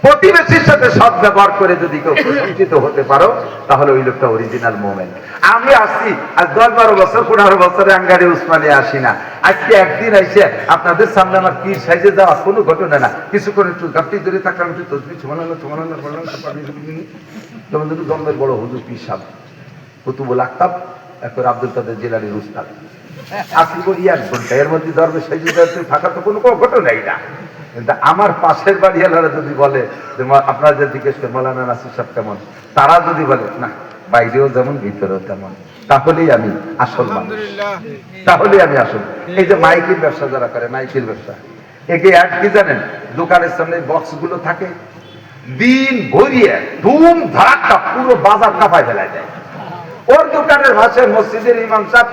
প্রতিবেশীর সাথে সৎ ব্যবহার করে যদি কেউ প্রশংসিত হতে পারো, তাহলে ওই লোকটা অরিজিনাল মোমেন। আমি আসছি আজ 10-12 বছর, 15 বছরে আঙ্গারে উসমানে আসি না। আজকে একদিন আইসে আপনাদের সামনে আমার পীর সাইজে যাওয়া কোনো ঘটনা না। কিছু করে একটু গাপটি ধরে থাকলাম, একটু তসবিহ সুবহানাল্লাহ বললাম, যেমন যদি জন্মের বড় হুজুর পীর সাহেব কুতুবুল আকতাব, এরপর আব্দুল কাদের জিলানীর উস্তাদ, আসি বলি 1 ঘন্টা, এর মধ্যে ধর্মের সাইজে ফাঁকা তো কোনো ঘটনাই না। কিন্তু আমার পাশের বাড়িওয়ালারা যদি বলে যে আপনারা যে জিজ্ঞেস করেন মৌলানা নাসির সাহেব কেমন, তারা যদি বলে না বাইরেও যেমন ভিতরেও তেমন, তাহলেই আমি আসল মানুষ, আলহামদুলিল্লাহ। তাহলেই আমি আসল। এই যে মাইকের ব্যবসা যারা করে, মাইকের ব্যবসা, একে এক কি জানেন, দোকানের সামনে বক্স গুলো থাকে, দিন ভরিয়ে ধুম ধাক্কা পুরো বাজার কাঁপায় ফেলায় দেয়। ওর দোকানের ভাষায় মসজিদের ইমাম সাহেব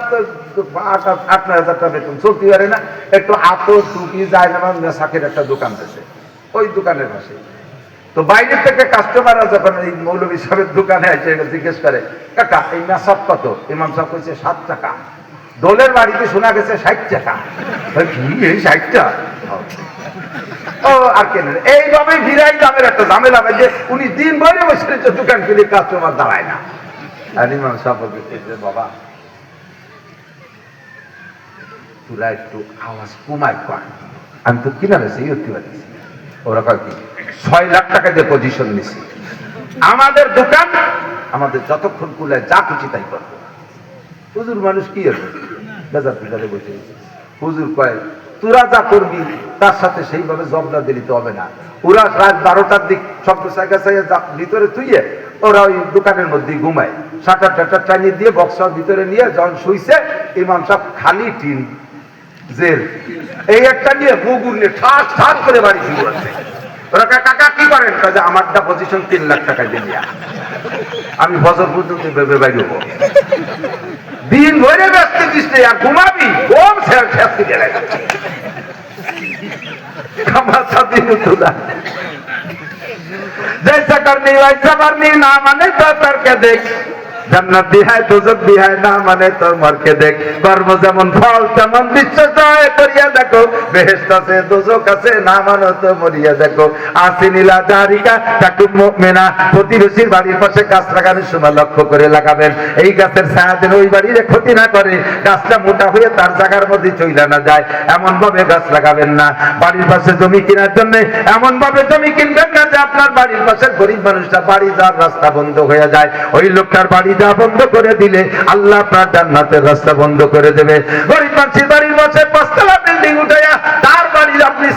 8,000 টাকা বেতন, চলতে পারে না, একটু আতর টুপি যায় না মেসাকের একটা দোকান দিয়েছে ওই দোকানের ভাষায়। তো বাইরে থেকে কাস্টমাররা যখন এই মৌলভী সাহেবের দোকানে এসে জিজ্ঞেস করে কাকা এই মেসাব কত, ইমাম সাহেব কইছে 7 টাকা। দোলের বাড়িতে শোনা গেছে 60 টাকা। কি এই 60 টাকা? ও আর কেন এইভাবে ভিড়াই দামের একটা ঝামেলা, যে উনি দিন ভরে বসে দোকান খুলে কাস্টমার দাঁড়ায় না। আর ইমাম সাহেব বলছে বাবা তোরা একটু আওয়াজ কমাই কর, আমি তো কিনা বেশি উঠতে পারছি। ওরা কয় কি 6 লাখ টাকা দিয়ে পজিশন নিছি, আমাদের দোকান আমাদের যতক্ষণ কুলায় যা খুশি তাই করবো। হুজুর মানুষ কি হবে, বাজার পিটারে বসে গেছে। হুজুর কয় তোরা যা করবি তার সাথে সেইভাবে জবলা দিলি তো হবে না। ওরা রাত 12টার দিক শব্দ ভিতরে তুইয়ে ওরা ওই দোকানের মধ্যে ঘুমায়, শাটার টাটার টানিয়ে দিয়ে বক্সার ভিতরে নিয়ে যখন শুইছে ইমাম সাহেব খালি টিন জেল এই একটা নিয়ে মুগুর নিয়ে ঠাস ঠাস করে বাড়ি শুরু আছে। ওরা কাকা কি করেন, কাজে আমারটা পজিশন 3 লাখ টাকা দিয়ে আমি বছর পর্যন্ত ভেবে বাইরে হবো, দিন ভরে ব্যস্ত দিস আর ঘুমাবি কম শেষ গেলে আমার সাথে जैसा करनी वैसा करनी, ना माने तो करके देख, জান্নাত भी है दोजख भी है, ना माने तो मर के देख, কর্ম যেমন ফল তেমন বিশ্বাস করিয়া দেখো, বেহেশত আছে দোজখ আছে, না মানো তো মরিয়া দেখো। আসিনিলা জারিকা তাকুম মুমিনা, প্রতিবেশীর বাড়ির পাশে গাছ লাগানোর সময় লক্ষ্য করে লাগাবেন, এই গাছের ছায়া যেন ওই বাড়ির ক্ষতি না করে, গাছটা মোটা হয়ে তার জায়গার মধ্যে চইলা না যায়, এমন ভাবে গাছ লাগাবেন না। বাড়ির পাশে জমি কেনার জন্য এমন ভাবে জমি কিনবেন না যে আপনার বাড়ির পাশে গরিব মানুষটা বাড়ি যাওয়ার রাস্তা বন্ধ হয়ে যায়, ওই লোকটার বাড়ি যা বন্ধ করে দিলে আল্লাহ আপনার জান্নাতের রাস্তা বন্ধ করে দেবে। গরিব মানুষের বাড়ির পাশে 5 তলা বিল্ডিং উঠাইয়া তার বাড়ির আপনি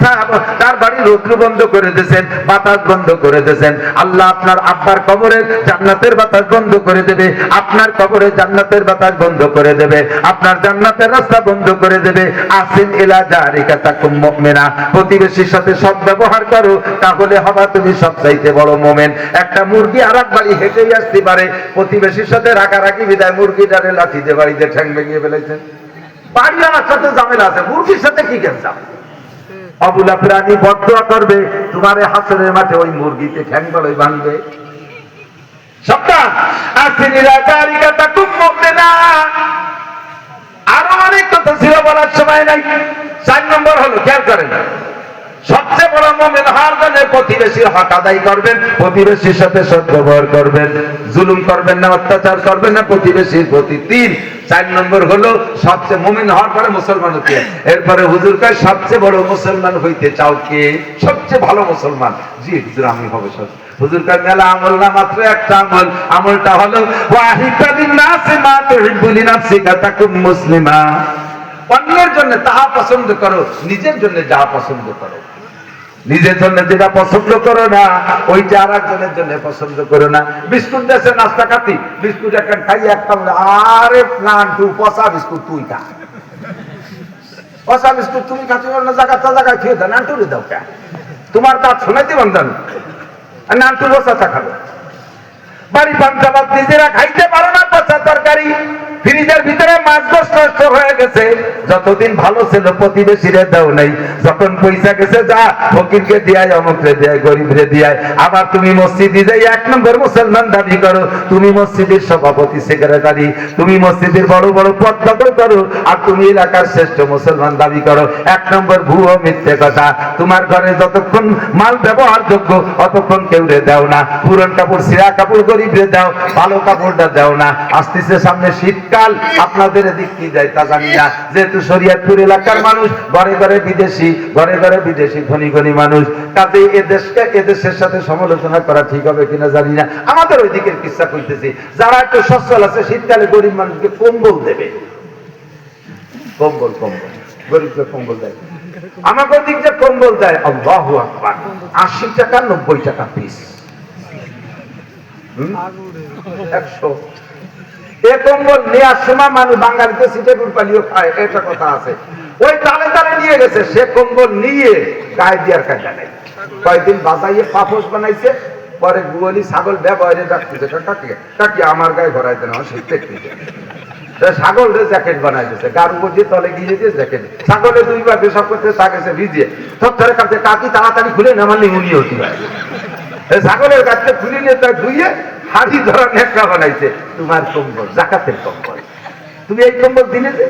তার বাড়ির রৌদ্র বন্ধ করে দিয়েছেন, বাতাস বন্ধ করে দিয়েছেন, আল্লাহ আপনার আব্বার কবরের জান্নাতের বাতাস বন্ধ করে দেবে, আপনার কবরের জান্নাতের বাতাস বন্ধ করে দেবে, আপনার জান্নাতের রাস্তা বন্ধ করে দেবে। আসিন ইলা জারিকা তাকুম মুমিনা, প্রতিবেশীর সাথে সৎ ব্যবহার করো, তাহলে হবা তুমি সবচাইতে বড় মুমিন। একটা মুরগি আরেক বাড়ি হেঁটেই আসতে পারে, প্রতিবেশীর সাথে রাগারাগি বিদায় মুরগিটারে লাঠি দিয়ে বাড়িতে ঠ্যাং ভেঙে ফেলেছেন। বাড়ি আমার সাথে ঝামেলা আছে, মুরগির সাথে কি কেন? অবুলা প্রাণী বদদোয়া করবে, তোমার হাসরের মাঠে ওই মুরগিতে ঠ্যাং বড়ই ভাঙবে। সাবধান, আসিনিলা জারিকা তাকুম মুমিনা। আরো অনেক কথা ছিল বলার সময় নাই। 4 নম্বর হলো, খেয়াল করেন, সবচেয়ে বড় মুমিন হওয়ার জন্য প্রতিবেশীর হক আদায় করবেন, প্রতিবেশীর সাথে সদ্ব্যবহার করবেন, জুলুম করবেন না, অত্যাচার করবেন না প্রতিবেশীর প্রতি। 4 নম্বর হলো সবচেয়ে মুমিন হওয়ার পরে মুসলমান হতে। এরপরে হুজুর কয় সবচেয়ে বড় মুসলমান হইতে চাও কে? সবচেয়ে ভালো মুসলমান। জি হুজুর আমি হবে সব। হুজুর কয় মেলা আমল না, মাত্র একটা আমল, আমলটা হলো ওয়াহিদা লিন-নাসি মা তুহিব্বু লিনাফসিকা তাকুম মুসলিমা। অন্যের জন্য তাহা পছন্দ করো, নিজের জন্য যা পছন্দ করো। নিজের জন্য যেটা পছন্দ করো না ওইটা আর একজনের জন্য পছন্দ করো না। বিস্কুট দেশে নাস্তা খাতি, বিস্কুট একটা খাই একটা বলে আরে নান্টু পচা বিস্কুট তুই খা, পচা বিস্কুট তুমি খাতে পারো না, জায়গায় খেয়ে দাও, নান্টুরে দাও কে? তোমার কাজ শোনাইতে বান্ধব আর নান্টু পচা চা খাবে। বাড়ি পান্তাবাদ নিজেরা খাইতে পারো না, পচা তরকারি, ফ্রিজের ভিতরে মাছ গোস্ত নষ্ট হয়ে গেছে, যতদিন ভালো ছিল প্রতিবেশীরে দাও নাই, যখন পয়সা গেছে যা ফকিরকে দিয়ায়, অমুকরে দিয়ায়, গরিবরে দিয়ায়। আবার তুমি মসজিদে যাই 1 নম্বর মুসলমান দাবি করো, তুমি মসজিদের সভাপতি সেক্রেটারি, তুমি মসজিদের বড় বড় পদ দখল করো, আর তুমি এলাকার শ্রেষ্ঠ মুসলমান দাবি করো। 1 নম্বর ভুয়ো মিথ্যে কথা। তোমার ঘরে যতক্ষণ মাল ব্যবহারযোগ্য অতক্ষণ কেউরে দাও না, পুরন কাপড় ছিঁড়া কাপড় গরিবরে দাও, ভালো কাপড়টা দাও না। আসতেছে সামনে শীতকাল, আপনাদের এদিক কি যায় তা জানি না, যেহেতু শরীয়তপুর এলাকার মানুষ, ঘরে ঘরে বিদেশি, ঘরে ঘরে বিদেশি ধনী ধনী মানুষ, কাজে এদেশের সাথে সমালোচনা করা ঠিক হবে কিনা জানি না। আমাদের ওই দিকের কিচ্ছা কইতেছি, যারা একটু সচ্ছল আছে শীতকালে গরিব মানুষকে কম্বল দেবে, কম্বল গরিবকে কম্বল দেয়। আমাকে ওদিক যে কম্বল দেয়, আল্লাহু আকবার, 80 টাকা 90 টাকা পিস, 100। এ কম্বল নেওয়ার সময় মানুষ বাঙালিতে সিটে পালিও খায়, এটা কথা আছে। ওই তালে তালে নিয়ে গেছে, সে কম্বল নিয়ে গায়ে দিয়ার কাজা নেই। কয়েকদিন বাজাইয়ে পাপোশ বানাইছে, পরে গুয়ালি ছাগল ব্যবহারে রাখতেছে, কাটিয়ে আমার গায়ে ভরাই দেন, আমার শীত ছাগল জ্যাকেট বানাই দিচ্ছে, গার উপর দিয়ে তলে গিয়ে দিয়ে জ্যাকেট, ছাগলে 2 বার পেশাব করতে তাকেছে ভিজিয়ে থরে কাটতে, কাকি তাড়াতাড়ি খুলে না, আমার নিউমোনিয়া হতে পারে। ছাগলের গাছটা খুলে নিয়ে তার ধুইয়ে হাড়ি ধরা নেকড়া বানাইছে। তোমার কম্বল জাকাতের কম্বল, তুমি এই কম্বল দিলে যে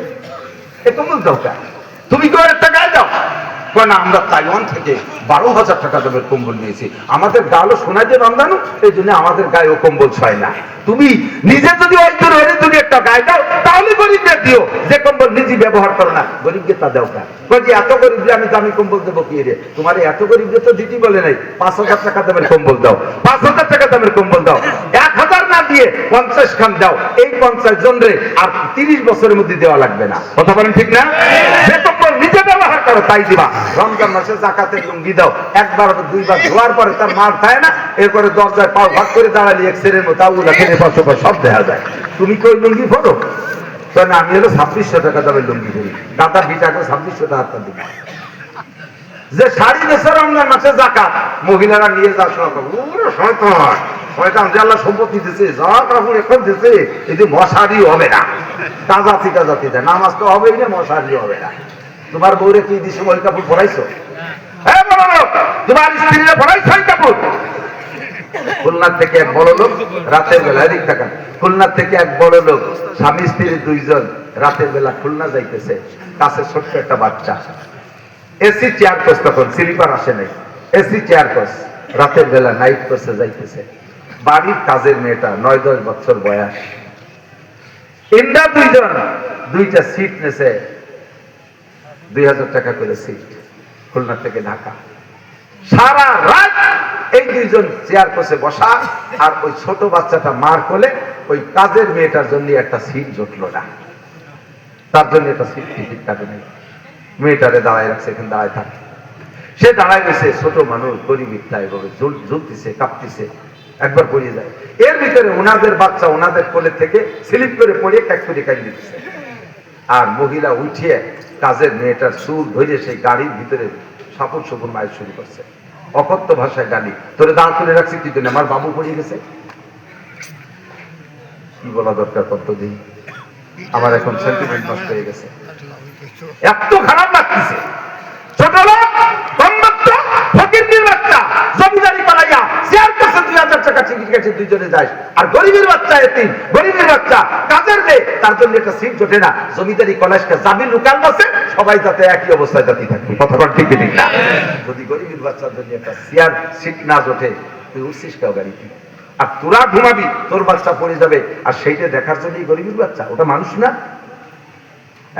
এই কম্বল দরকার, তুমি কেউ একটা গায়ে দাও না। আমরা তাইওয়ান থেকে 12,000 টাকা দামের কম্বল নিয়েছি, আমাদের গালো শোনা যে রমজানু, এই জন্য আমাদের গায়ে ও কম্বল ছয় না। তুমি নিজে যদি ওই দূর হলে তুমি একটা গায়ে দাও, তাহলে গরিবদের দিও। যে কম্বল নিজে ব্যবহার করো না, গরিবকে তা দাও না। যে এত গরিব আমি দামি কম্বল দেবো কি রে? তোমার এত গরিবদের তো দিদি বলে নাই 5,000 টাকা দামের কম্বল দাও, 5,000 টাকা দামের কম্বল দাও, 1,000 না দিয়ে 50 খান দাও। এই 50 জন রে আর 30 বছরের মধ্যে দেওয়া লাগবে না। কথা বলেন ঠিক না? যে কম্বল নিজে ব্যবহার করো তাই দিবা। রমজান মাসে জাকাতের লুঙ্গি দাও, 1 বার 2 বার ধোয়ার পরে তার মার খায় না, এরপরে দরজায় পাও ভাগ করে দাঁড়ালি এক্সের মতো আউলা খেলে পাশো সব দেখা যায়। তুমি কি ওই লুঙ্গি পরো? তাহলে আমি হলো 2600 টাকা দামের লুঙ্গি পরি, দাদা বিটাকে 2600 টাকা দিই। যে শাড়ি দেশে রমজান মাসে জাকাত মহিলারা নিয়ে যাওয়া শয়তান, শয়তান যে আল্লাহ সম্পত্তি দিছে, যা কাপড় এখন দিছে, এই যে মশারি হবে না, তাজা থিকা জাতি দেয়, নামাজ তো হবেই না, মশারি হবে না। তোমার বউরে কি দিছে ওই কাপড় পরাইছো? হ্যাঁ বলো, তোমার স্ত্রীরা পরাইছো ওই কাপড়? খুলনার থেকে এক বড় লোক রাতের বেলা, এদিক থাকেন, খুলনার থেকে এক বড় লোক স্বামী স্ত্রী 2 জন রাতের বেলা খুলনা যাইতেছে, কাছে ছোট্ট একটা বাচ্চা, এসি চেয়ার কোর্স, তখন স্লিপার আসে নাই, এসি চেয়ার কোর্স, রাতের বেলা নাইট কোর্সে যাইতেছে। বাড়ির কাজের মেয়েটা 9-10 বছর বয়স, ইন্দা 2 জন 2টা সিট নেছে, 2,000 টাকা করে সিট, খুলনা থেকে ঢাকা। সারা রাত এই 2 জন চেয়ার কোর্সে বসা, আর ওই ছোট বাচ্চাটা মার কোলে, ওই কাজের মেয়েটার জন্য একটা সিট জুটলো না, তার জন্য একটা সিট টিকিট কাটে নাই। মেয়েটারে দাঁড়ায় রাখছে, এখানে দাঁড়ায় থাকে, সে দাঁড়ায় রয়েছে, ছোট মানুষ গরিবিকটা এভাবে ঝুলতেছে, কাঁপতেছে, একবার পড়িয়ে যায়। এর ভিতরে ওনাদের বাচ্চা ওনাদের কোলে থেকে স্লিপ করে পড়িয়ে ক্যাক করে কাটি দিতেছে, আর মহিলা উঠিয়ে কাজের মেয়েটার চুল ধরে সেই গাড়ির ভিতরে সাপুর সপুর মায়ের শুরু করছে, অকথ্য ভাষায় গালি, তোরে দাঁড় করে রাখছি কি জন্য? আমার বাবু পড়িয়ে গেছে। কি বলা দরকার কতদিন, আমার এখন সেন্টিমেন্ট নষ্ট হয়ে গেছে, এত খারাপ লাগতেছে। ছোট লোক, কমবক্তা, ফকিরনির বাচ্চা, জমিদারি পালাইয়া শেয়ার করছে, 2,000 টাকা টিকিট কেটে 2 জনে যায়, আর গরিবের বাচ্চা এতিম, গরিবের বাচ্চা কাজের মেয়ে, তার জন্য একটা সিট জোটে না। জমিদারি কলেজকে যাবি লুকান বসে, সবাই যাতে একই অবস্থায় জাতি থাকবে। কথা বল ঠিক ঠিক না? যদি গরিবের বাচ্চার জন্য একটা চেয়ার সিট না জোটে, তুই উঠছিস কেউ গাড়িতে, আর তোরা ঘুমাবি, তোর বাচ্চা পড়ে যাবে, আর সেইটা দেখার জন্য গরিবের বাচ্চা, ওটা মানুষ না?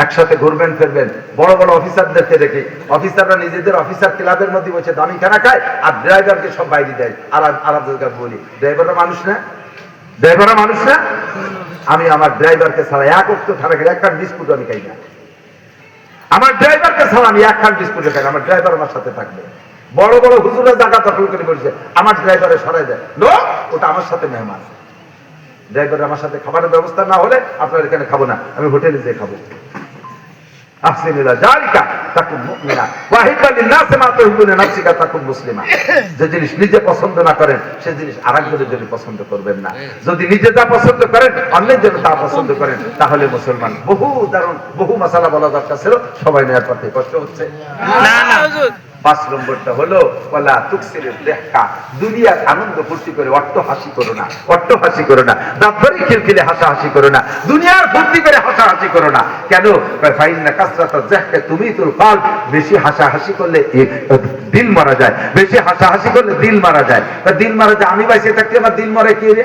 একসাথে ঘুরবেন ফিরবেন, বড় বড় অফিসারদেরকে দেখি, অফিসাররা নিজেদের অফিসার ক্লাবের মধ্যে বসে দামি খানা খায়, আর ড্রাইভারকে সব বাইরে দেয়। আলাদা বলি, ড্রাইভাররা মানুষ না? ড্রাইভাররা মানুষ না? আমি আমার ড্রাইভারকে ছাড়া এক অক্ত খানা খেলে 1 খান বিস্কুট আমি খাই না। আমার ড্রাইভারকে ছাড়া আমি 1 খান বিস্কুটে খাই না, আমার ড্রাইভার আমার সাথে থাকবে। বড় বড় হুজুরা জায়গা দখল করে বলছে, আমার ড্রাইভারে সরাই দেয়, লোক ওটা আমার সাথে মেহমান। ড্রাইভার আমার সাথে খাবারের ব্যবস্থা না হলে আপনার এখানে খাবো না, আমি হোটেলে যেয়ে খাবো। যে জিনিস নিজে পছন্দ না করেন, সে জিনিস আরেকজনের জন্য পছন্দ করবেন না। যদি নিজে যা পছন্দ করেন, অন্যের জন্য তা পছন্দ করেন, তাহলে মুসলমান। বহু মশালা বলা দরকার ছিল, সবাই নেওয়ার পথে কষ্ট হচ্ছে। 5 নম্বরটা হলো দুনিয়ার আনন্দ ফুর্তি করে অট্টহাসি করো না, অট্টহাসি করো না, দাঁত ধরে খিলখিলে হাসাহাসি করো না, দুনিয়ার ফুর্তি করে হাসাহাসি করো না। কেন? ফাইন্না কাসরাতাল যাহকে তুমিতুল কলব, বেশি হাসাহাসি করলে দিল মারা যায়, বেশি হাসাহাসি করলে দিল মারা যায়। দিল মারা যায়, আমি বাইসে থাকতে আমার দিল মরে কি রে?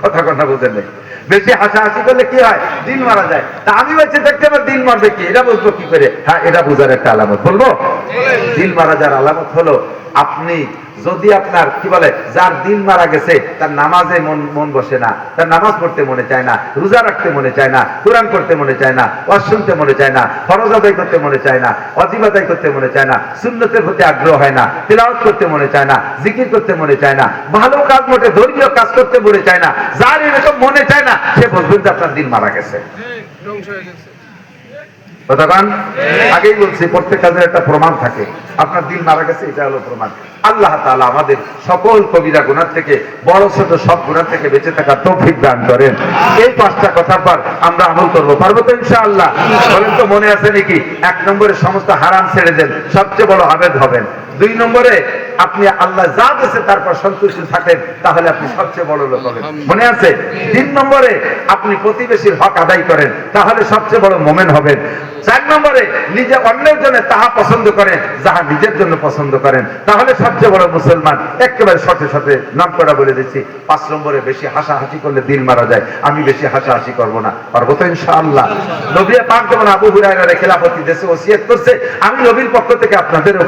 কথা বুঝেন নাই? বেশি হাসাহাসি করলে কি হয়? দিল মারা যায়। তা আমি বেঁচে থাকতে আমার দিল মারবে কি? এটা বুঝবো কি করে? হ্যাঁ, এটা বোঝার একটা আলামত বলবো। দিল মারা যাওয়ার আলামত হলো আপনি যদি আপনার কি বলে যার দিন মারা গেছে তার নামাজে মন বসে না, তার নামাজ পড়তে মনে চায় না, রোজা রাখতে মনে চায় না, কোরআন পড়তে মনে চায় না, ওয়াজ শুনতে মনে চায় না, ফরজ আদায় করতে মনে চায় না, ওয়াজিব আদায় করতে মনে চায় না, সুন্নতের প্রতি আগ্রহ হয় না, তিলাওয়াত করতে মনে চায় না, জিকির করতে মনে চায় না, ভালো কাজ মোটে ধর্মীয় কাজ করতে মনে চায় না, যার এরকম মনে চায় না সে বুঝবেন যে আপনার দিন মারা গেছে। ধ্বংস হয়ে গেছে। কথাকান আগেই বলছি, প্রত্যেক কাজের একটা প্রমাণ থাকে, আপনার দিল মারা গেছে এটা হলো প্রমাণ। আল্লাহ তাআলা আমাদের সকল কবিরা গুনাহ থেকে, বড় ছোট সব গুনাহ থেকে বেঁচে থাকার তৌফিক দান করেন। এই পাঁচটা কথার পর আমরা আমল করবো, পারবো তো ইনশাআল্লাহ? বলেন তো মনে আছে নাকি? 1 নম্বরে সমস্ত হারাম ছেড়ে দেন, সবচেয়ে বড় আবেদ হবেন। 2 নম্বরে আপনি আল্লাহ যা দিয়েছে তারপর সন্তুষ্ট থাকেন, তাহলে আপনি সবচেয়ে বড় লোক হবেন, মনে আছে? 3 নম্বরে আপনি প্রতিবেশীর হক আদায় করেন, তাহলে সবচেয়ে বড় মোমেন হবেন। 4 নম্বরে নিজে অন্যের জন্য তাহা পছন্দ করেন যাহা নিজের জন্য পছন্দ করেন, তাহলে সবচেয়ে বড় মুসলমান। একেবারে সাথে সাথে নাম করা বলে দিচ্ছি। 5 নম্বরে বেশি হাসাহাসি করলে দিল মারা যায়, আমি বেশি হাসাহাসি করবো না, পারবো তো ইনশাআল্লাহ? নবী পাক যেমন আবু হুরায়রার খেলাফতি দেশে ওসিয়ত করছে, আমি নবীর পক্ষ থেকে আপনাদেরও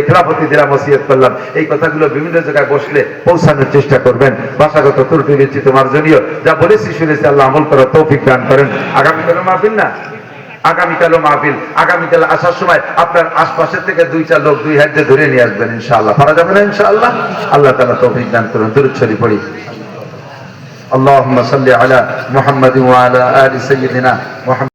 খেলাফতি দিলাম, ওসিয়ত করলাম। এই কথাগুলো বিভিন্ন জায়গায় বসলে পৌঁছানোর চেষ্টা করবেন। ভাষাগত ত্রুটি বিচ্ছিত মার্জনীয়, যা বলেছি শুনেছি, আল্লাহ আমল করার তৌফিক দান করেন। আগামীকালও মাহফিল না? আগামীকালও মাহফিল। আগামীকাল আসার সময় আপনার আশপাশের থেকে 2-4 লোক 2 হাত দিয়ে ধরে নিয়ে আসবেন, ইনশাআল্লাহ। পারা যাবে না ইনশাআল্লাহ? আল্লাহ তাআলা তৌফিক দান করুন। দুরূদ শরীফ পড়ি। আল্লাহুম্মা সাল্লি আলা মুহাম্মাদিন ওয়া আলা আলি সাইয়্যিদিনা মুহাম্মাদ।